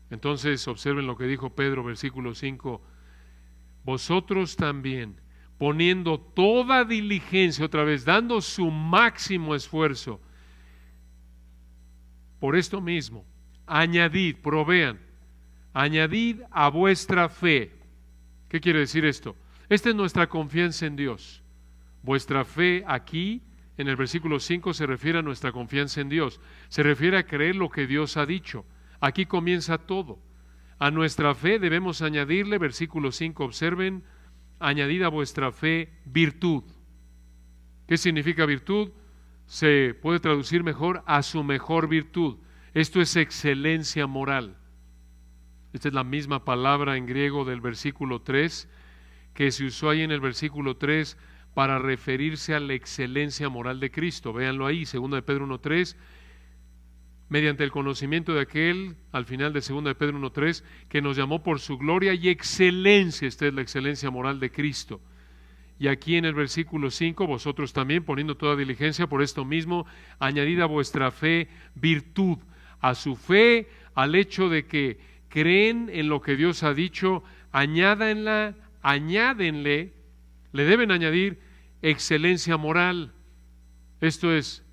Speaker 1: Entonces, observen lo que dijo Pedro, versículo 5, vosotros también, poniendo toda diligencia, otra vez, dando su máximo esfuerzo, por esto mismo, añadid, provean, añadid a vuestra fe. ¿Qué quiere decir esto? Esta es nuestra confianza en Dios. Vuestra fe aquí, en el versículo 5, se refiere a nuestra confianza en Dios. Se refiere a creer lo que Dios ha dicho. Aquí comienza todo. A nuestra fe debemos añadirle, versículo 5, observen, añadid a vuestra fe virtud. ¿Qué significa virtud? Se puede traducir mejor a su mejor virtud. Esto es excelencia moral. Esta es la misma palabra en griego del versículo 3 que se usó ahí en el versículo 3 para referirse a la excelencia moral de Cristo. Véanlo ahí, 2 de Pedro 1:3, mediante el conocimiento de aquel, al final de 2 de Pedro 1:3, que nos llamó por su gloria y excelencia. Esta es la excelencia moral de Cristo. Y aquí en el versículo 5, vosotros también, poniendo toda diligencia, por esto mismo, añadid a vuestra fe virtud. A su fe, al hecho de que creen en lo que Dios ha dicho, añádenle, le deben añadir excelencia moral. Esto es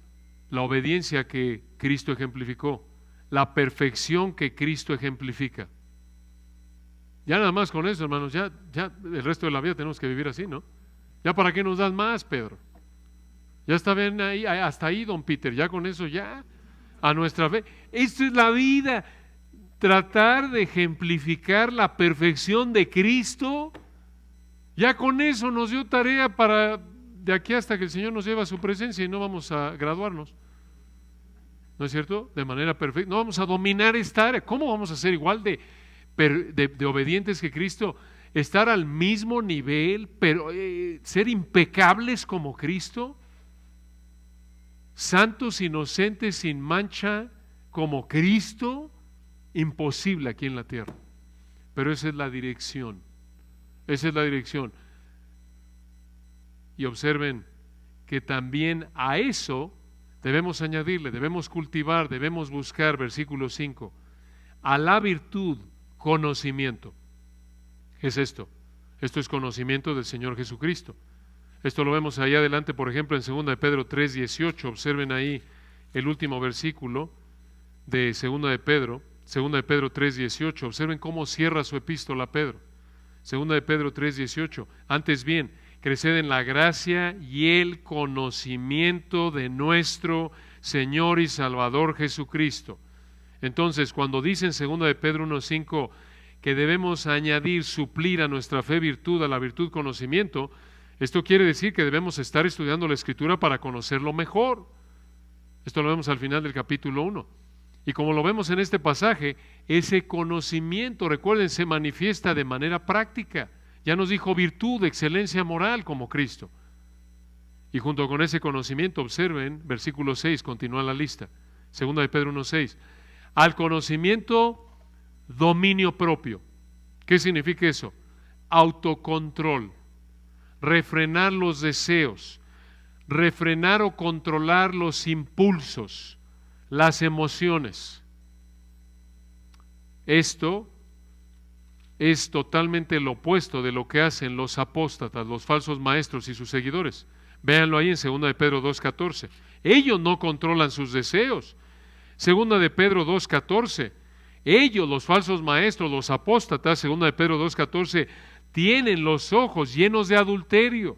Speaker 1: la obediencia que Cristo ejemplificó, la perfección que Cristo ejemplifica. Ya nada más con eso, hermanos, ya el resto de la vida tenemos que vivir así, ¿no? ¿Ya para qué nos das más, Pedro? Ya está bien ahí, hasta ahí, don Peter, ya con eso, ya, a nuestra fe. Esto es la vida, tratar de ejemplificar la perfección de Cristo. Ya con eso nos dio tarea para de aquí hasta que el Señor nos lleve a su presencia y no vamos a graduarnos. ¿No es cierto? De manera perfecta. No vamos a dominar esta área. ¿Cómo vamos a ser igual de obedientes que Cristo? Estar al mismo nivel, pero ser impecables como Cristo. Santos, inocentes, sin mancha como Cristo. Imposible aquí en la tierra. Pero esa es la dirección. Esa es la dirección. Y observen que también a eso debemos añadirle, debemos cultivar, debemos buscar, versículo 5, a la virtud, conocimiento. ¿Qué es esto? Esto es conocimiento del Señor Jesucristo. Esto lo vemos ahí adelante, por ejemplo, en 2 de Pedro 3:18. Observen ahí el último versículo de 2 de Pedro 3:18. Observen cómo cierra su epístola Pedro. 2 de Pedro 3:18. Antes bien, creced en la gracia y el conocimiento de nuestro Señor y Salvador Jesucristo. Entonces, cuando dice en 2 de Pedro 1:5 que debemos añadir, suplir a nuestra fe virtud, a la virtud conocimiento, esto quiere decir que debemos estar estudiando la Escritura para conocerlo mejor. Esto lo vemos al final del capítulo 1. Y como lo vemos en este pasaje, ese conocimiento, recuerden, se manifiesta de manera práctica. Ya nos dijo virtud, excelencia moral como Cristo. Y junto con ese conocimiento, observen, versículo 6, continúa la lista. Segunda de Pedro 1:6. Al conocimiento, dominio propio. ¿Qué significa eso? Autocontrol, refrenar los deseos, refrenar o controlar los impulsos, las emociones. Esto es totalmente lo opuesto de lo que hacen los apóstatas, los falsos maestros y sus seguidores. Véanlo ahí en 2 de Pedro 2:14. Ellos no controlan sus deseos. 2 de Pedro 2:14. Ellos, los falsos maestros, los apóstatas, 2 de Pedro 2:14, tienen los ojos llenos de adulterio,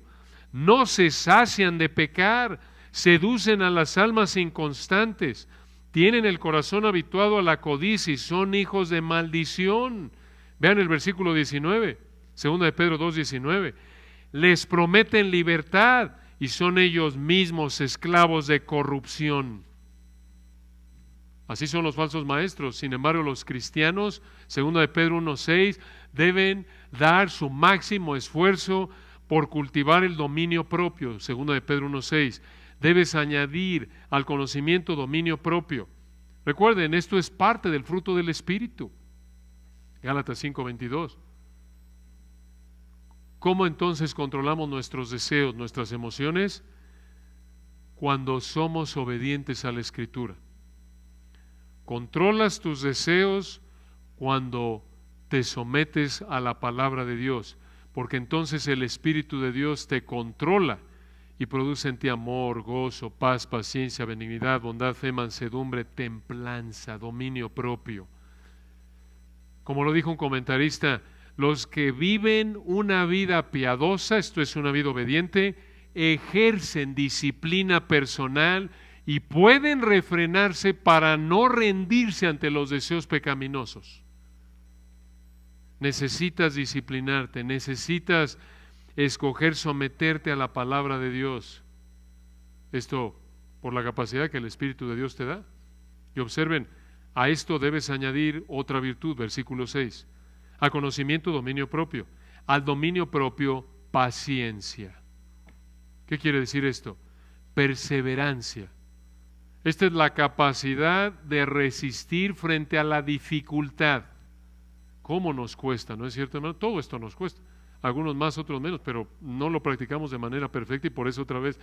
Speaker 1: no se sacian de pecar, seducen a las almas inconstantes, tienen el corazón habituado a la codicia y son hijos de maldición. Vean el versículo 19, 2 de Pedro 2:19. Les prometen libertad y son ellos mismos esclavos de corrupción. Así son los falsos maestros. Sin embargo, los cristianos, 2 de Pedro 1:6, deben dar su máximo esfuerzo por cultivar el dominio propio. 2 de Pedro 1:6. Debes añadir al conocimiento dominio propio. Recuerden, esto es parte del fruto del Espíritu. Gálatas 5:22. ¿Cómo entonces controlamos nuestros deseos, nuestras emociones? Cuando somos obedientes a la Escritura. Controlas tus deseos cuando te sometes a la palabra de Dios, porque entonces el Espíritu de Dios te controla y produce en ti amor, gozo, paz, paciencia, benignidad, bondad, fe, mansedumbre, templanza, dominio propio. Como lo dijo un comentarista, los que viven una vida piadosa, esto es una vida obediente, ejercen disciplina personal y pueden refrenarse para no rendirse ante los deseos pecaminosos. Necesitas disciplinarte, necesitas escoger someterte a la palabra de Dios. Esto por la capacidad que el Espíritu de Dios te da. Y observen, a esto debes añadir otra virtud, versículo 6. A conocimiento, dominio propio. Al dominio propio, paciencia. ¿Qué quiere decir esto? Perseverancia. Esta es la capacidad de resistir frente a la dificultad. ¿Cómo nos cuesta? ¿No es cierto, hermano? Todo esto nos cuesta. Algunos más, otros menos, pero no lo practicamos de manera perfecta y por eso otra vez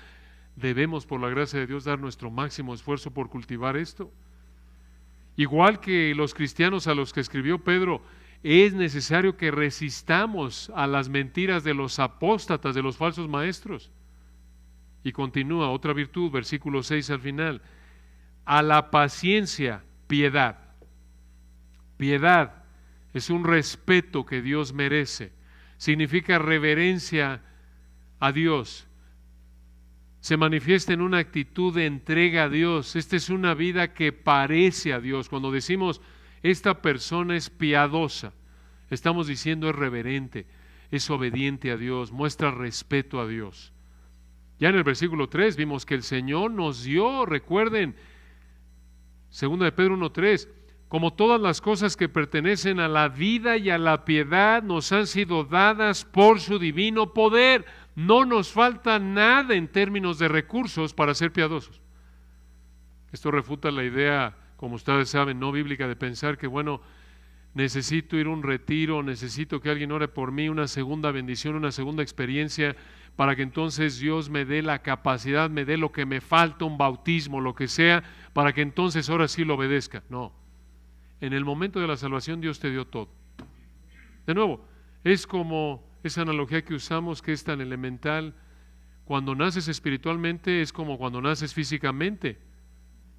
Speaker 1: debemos, por la gracia de Dios, dar nuestro máximo esfuerzo por cultivar esto. Igual que los cristianos a los que escribió Pedro, es necesario que resistamos a las mentiras de los apóstatas, de los falsos maestros. Y continúa otra virtud, versículo 6 al final. A la paciencia, piedad. Piedad es un respeto que Dios merece. Significa reverencia a Dios. Se manifiesta en una actitud de entrega a Dios. Esta es una vida que parece a Dios. Cuando decimos, esta persona es piadosa, estamos diciendo es reverente, es obediente a Dios, muestra respeto a Dios. Ya en el versículo 3 vimos que el Señor nos dio, recuerden, 2 de Pedro 1:3, como todas las cosas que pertenecen a la vida y a la piedad nos han sido dadas por su divino poder. No nos falta nada en términos de recursos para ser piadosos. Esto refuta la idea, como ustedes saben, no bíblica, de pensar que, bueno, necesito ir a un retiro, necesito que alguien ore por mí, una segunda bendición, una segunda experiencia, para que entonces Dios me dé la capacidad, me dé lo que me falta, un bautismo, lo que sea, para que entonces ahora sí lo obedezca. No. En el momento de la salvación Dios te dio todo. De nuevo, es como esa analogía que usamos que es tan elemental. Cuando naces espiritualmente es como cuando naces físicamente,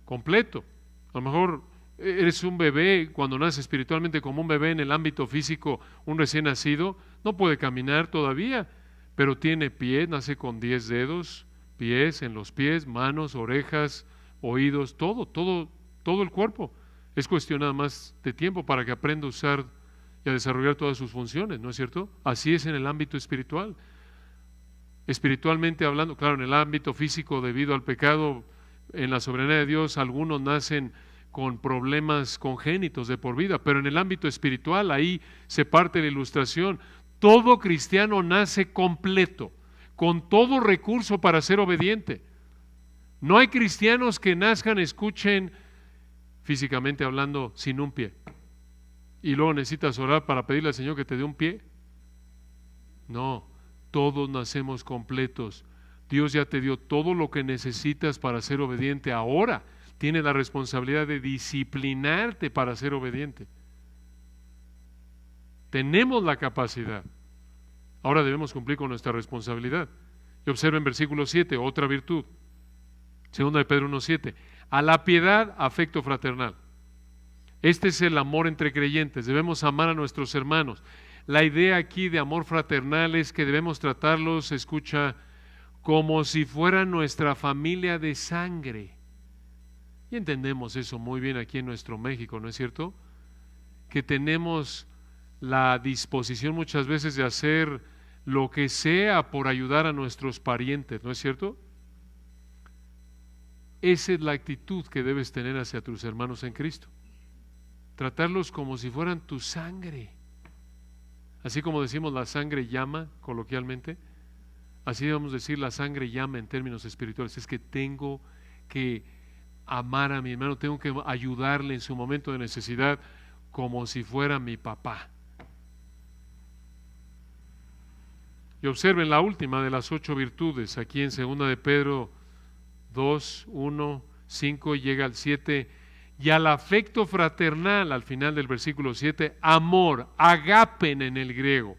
Speaker 1: completo. A lo mejor eres un bebé, cuando naces espiritualmente como un bebé en el ámbito físico, un recién nacido, no puede caminar todavía, pero tiene pies, nace con 10 dedos, pies en los pies, manos, orejas, oídos, todo el cuerpo. Es cuestión nada más de tiempo para que aprenda a usar y a desarrollar todas sus funciones, ¿no es cierto? Así es en el ámbito espiritual. Espiritualmente hablando, claro, en el ámbito físico, debido al pecado, en la soberanía de Dios algunos nacen con problemas congénitos de por vida, pero en el ámbito espiritual ahí se parte la ilustración. Todo cristiano nace completo, con todo recurso para ser obediente. No hay cristianos que nazcan, escuchen, físicamente hablando, sin un pie. Y luego necesitas orar para pedirle al Señor que te dé un pie. No, todos nacemos completos. Dios ya te dio todo lo que necesitas para ser obediente. Ahora tiene la responsabilidad de disciplinarte para ser obediente. Tenemos la capacidad. Ahora debemos cumplir con nuestra responsabilidad. Y observa en versículo 7, otra virtud. Segunda de Pedro 1:7. A la piedad, afecto fraternal. Este es el amor entre creyentes. Debemos amar a nuestros hermanos. La idea aquí de amor fraternal es que debemos tratarlos, escucha, como si fuera nuestra familia de sangre. Y entendemos eso muy bien aquí en nuestro México, ¿no es cierto? Que tenemos la disposición muchas veces de hacer lo que sea por ayudar a nuestros parientes, ¿no es cierto? Esa es la actitud que debes tener hacia tus hermanos en Cristo. Tratarlos como si fueran tu sangre. Así como decimos la sangre llama coloquialmente, así debemos decir la sangre llama en términos espirituales. Es que tengo que amar a mi hermano, tengo que ayudarle en su momento de necesidad como si fuera mi papá. Y observen la última de las 8 virtudes, aquí en 2 de Pedro 2, 1, 5, llega al 7, y al afecto fraternal, al final del versículo 7, amor, agapen en el griego.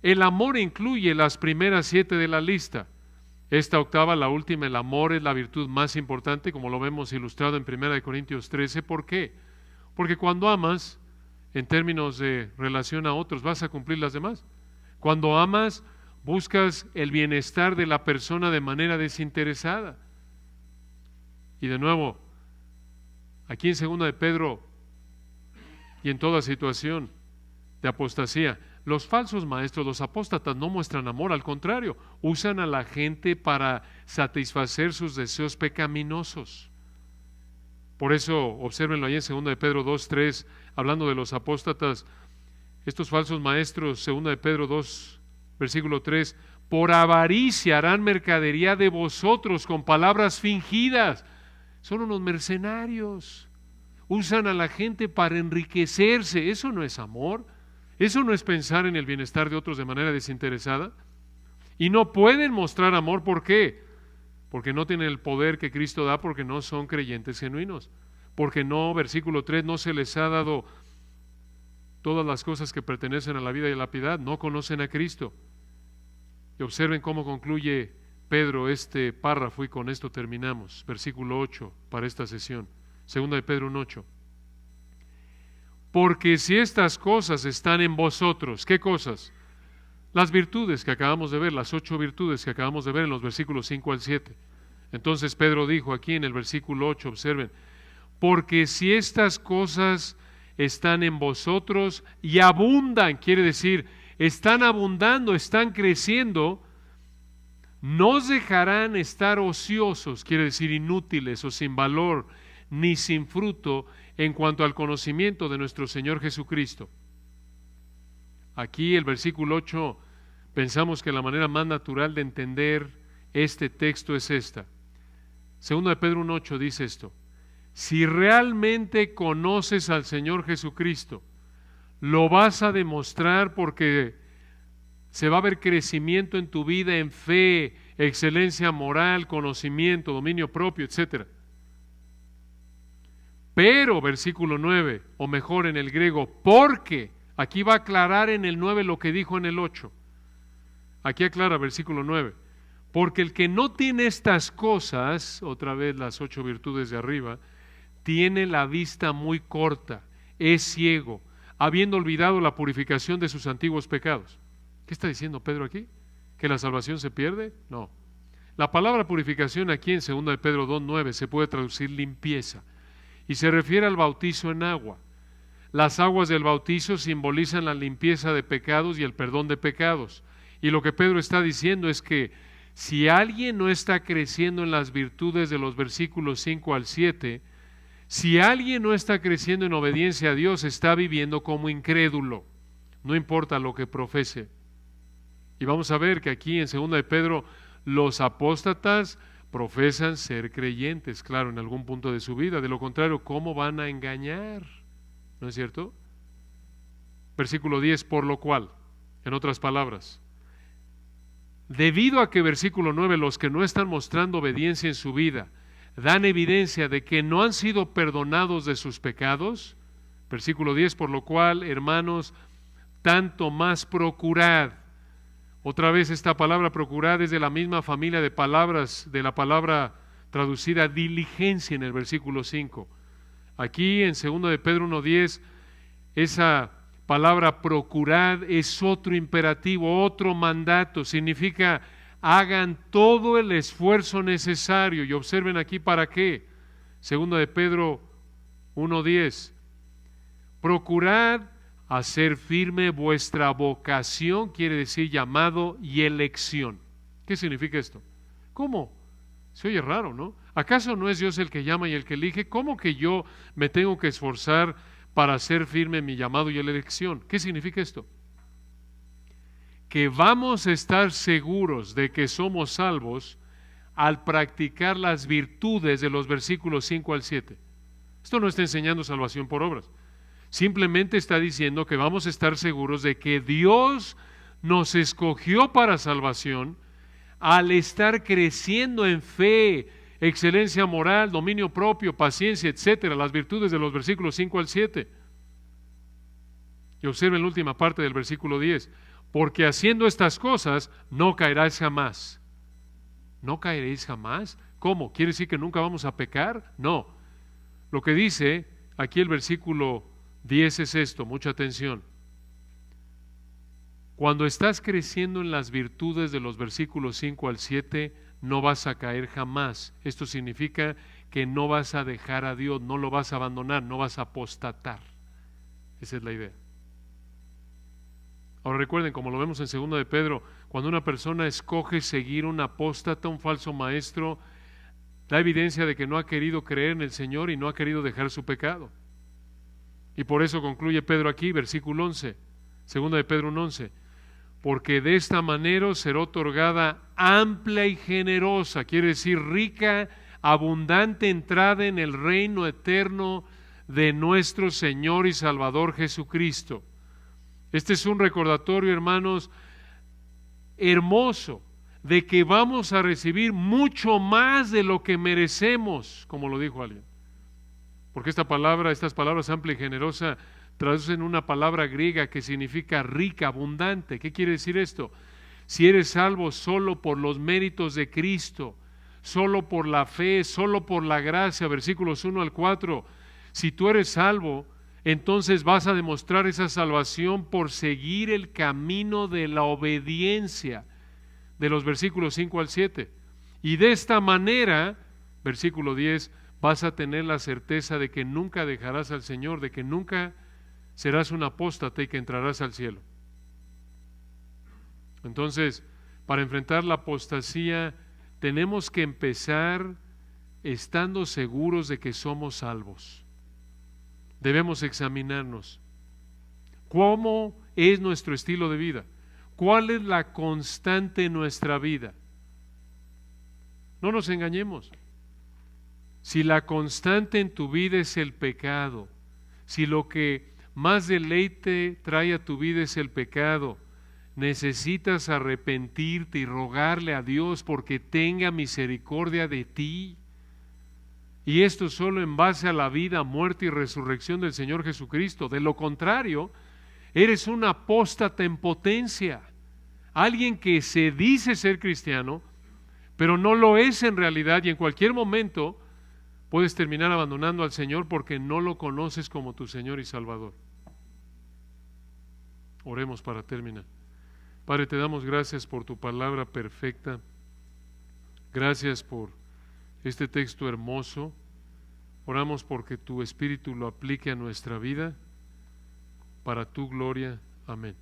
Speaker 1: El amor incluye las primeras 7 de la lista. Esta octava, la última, el amor es la virtud más importante, como lo vemos ilustrado en 1 Corintios 13. ¿Por qué? Porque cuando amas, en términos de relación a otros, vas a cumplir las demás. Cuando amas, buscas el bienestar de la persona de manera desinteresada. Y de nuevo, aquí en 2 de Pedro y en toda situación de apostasía, los falsos maestros, los apóstatas, no muestran amor, al contrario, usan a la gente para satisfacer sus deseos pecaminosos. Por eso, obsérvenlo ahí en 2 de Pedro 2, 3, hablando de los apóstatas, estos falsos maestros, 2 de Pedro 2, versículo 3, por avaricia harán mercadería de vosotros con palabras fingidas. Son unos mercenarios, usan a la gente para enriquecerse. Eso no es amor. Eso no es pensar en el bienestar de otros de manera desinteresada. Y no pueden mostrar amor, ¿por qué? Porque no tienen el poder que Cristo da, porque no son creyentes genuinos. Porque no, versículo 3, no se les ha dado todas las cosas que pertenecen a la vida y a la piedad, no conocen a Cristo. Y observen cómo concluye Pedro este párrafo, y con esto terminamos. Versículo 8 para esta sesión. 2 de Pedro 1:8. Porque si estas cosas están en vosotros, ¿qué cosas? Las virtudes que acabamos de ver, las 8 virtudes que acabamos de ver en los versículos 5 al 7. Entonces Pedro dijo aquí en el versículo 8, observen, porque si estas cosas están en vosotros y abundan, quiere decir, están abundando, están creciendo, no os dejarán estar ociosos, quiere decir inútiles o sin valor, ni sin fruto en cuanto al conocimiento de nuestro Señor Jesucristo. Aquí el versículo 8, pensamos que la manera más natural de entender este texto es esta. 2 de Pedro 1:8 dice esto: si realmente conoces al Señor Jesucristo, lo vas a demostrar porque se va a ver crecimiento en tu vida en fe, excelencia moral, conocimiento, dominio propio, etcétera. Pero, versículo 9, o mejor en el griego, porque, aquí va a aclarar en el 9 lo que dijo en el 8. Aquí aclara versículo 9, porque el que no tiene estas cosas, otra vez las 8 virtudes de arriba, tiene la vista muy corta, es ciego, habiendo olvidado la purificación de sus antiguos pecados. ¿Qué está diciendo Pedro aquí? ¿Que la salvación se pierde? No. La palabra purificación aquí en 2 de Pedro 2:9 se puede traducir limpieza. Y se refiere al bautizo en agua. Las aguas del bautizo simbolizan la limpieza de pecados y el perdón de pecados. Y lo que Pedro está diciendo es que Si alguien no está creciendo en las virtudes de los versículos 5 al 7, si alguien no está creciendo en obediencia a Dios, está viviendo como incrédulo, no importa lo que profese. Y vamos a ver que aquí en 2 de Pedro, los apóstatas profesan ser creyentes, claro, en algún punto de su vida. De lo contrario, ¿cómo van a engañar? ¿No es cierto? Versículo 10, por lo cual, en otras palabras, debido a que versículo 9, los que no están mostrando obediencia en su vida, dan evidencia de que no han sido perdonados de sus pecados, versículo 10, por lo cual, hermanos, tanto más procurad. Otra vez esta palabra procurad es de la misma familia de palabras, de la palabra traducida diligencia en el versículo 5. Aquí en 2 de Pedro 1:10, esa palabra procurad es otro imperativo, otro mandato, significa hagan todo el esfuerzo necesario. Y observen aquí para qué. 2 de Pedro 1:10, procurad hacer firme vuestra vocación, quiere decir llamado y elección. ¿Qué significa esto? ¿Cómo? Se oye raro, ¿no? ¿Acaso no es Dios el que llama y el que elige? ¿Cómo que yo me tengo que esforzar para hacer firme mi llamado y la elección? ¿Qué significa esto? Que vamos a estar seguros de que somos salvos al practicar las virtudes de los versículos 5 al 7. Esto no está enseñando salvación por obras. Simplemente está diciendo que vamos a estar seguros de que Dios nos escogió para salvación al estar creciendo en fe, excelencia moral, dominio propio, paciencia, etcétera, las virtudes de los versículos 5 al 7. Y observen la última parte del versículo 10, porque haciendo estas cosas no caerás jamás. ¿No caeréis jamás? ¿Cómo? ¿Quiere decir que nunca vamos a pecar? No. Lo que dice aquí el versículo 10 es esto, mucha atención. Cuando estás creciendo en las virtudes de los versículos 5 al 7, no vas a caer jamás. Esto significa que no vas a dejar a Dios, no lo vas a abandonar, no vas a apostatar. Esa es la idea. Ahora recuerden, como lo vemos en 2 de Pedro, cuando una persona escoge seguir un apóstata, un falso maestro, da evidencia de que no ha querido creer en el Señor y no ha querido dejar su pecado. Y por eso concluye Pedro aquí, versículo 11, 2 de Pedro 1:11, porque de esta manera os será otorgada amplia y generosa, quiere decir rica, abundante entrada en el reino eterno de nuestro Señor y Salvador Jesucristo. Este es un recordatorio, hermanos, hermoso, de que vamos a recibir mucho más de lo que merecemos, como lo dijo alguien. Porque estas palabras amplia y generosa, traducen una palabra griega que significa rica, abundante. ¿Qué quiere decir esto? Si eres salvo solo por los méritos de Cristo, solo por la fe, solo por la gracia, versículos 1 al 4, si tú eres salvo, entonces vas a demostrar esa salvación por seguir el camino de la obediencia, de los versículos 5 al 7. Y de esta manera, versículo 10, vas a tener la certeza de que nunca dejarás al Señor, de que nunca serás un apóstata y que entrarás al cielo. Entonces, para enfrentar la apostasía, tenemos que empezar estando seguros de que somos salvos. Debemos examinarnos. ¿Cómo es nuestro estilo de vida? ¿Cuál es la constante en nuestra vida? No nos engañemos. Si la constante en tu vida es el pecado, si lo que más deleite trae a tu vida es el pecado, necesitas arrepentirte y rogarle a Dios porque tenga misericordia de ti. Y esto solo en base a la vida, muerte y resurrección del Señor Jesucristo. De lo contrario, eres un apóstata en potencia, alguien que se dice ser cristiano, pero no lo es en realidad, y en cualquier momento puedes terminar abandonando al Señor porque no lo conoces como tu Señor y Salvador. Oremos para terminar. Padre, te damos gracias por tu palabra perfecta. Gracias por este texto hermoso. Oramos porque tu Espíritu lo aplique a nuestra vida para tu gloria. Amén.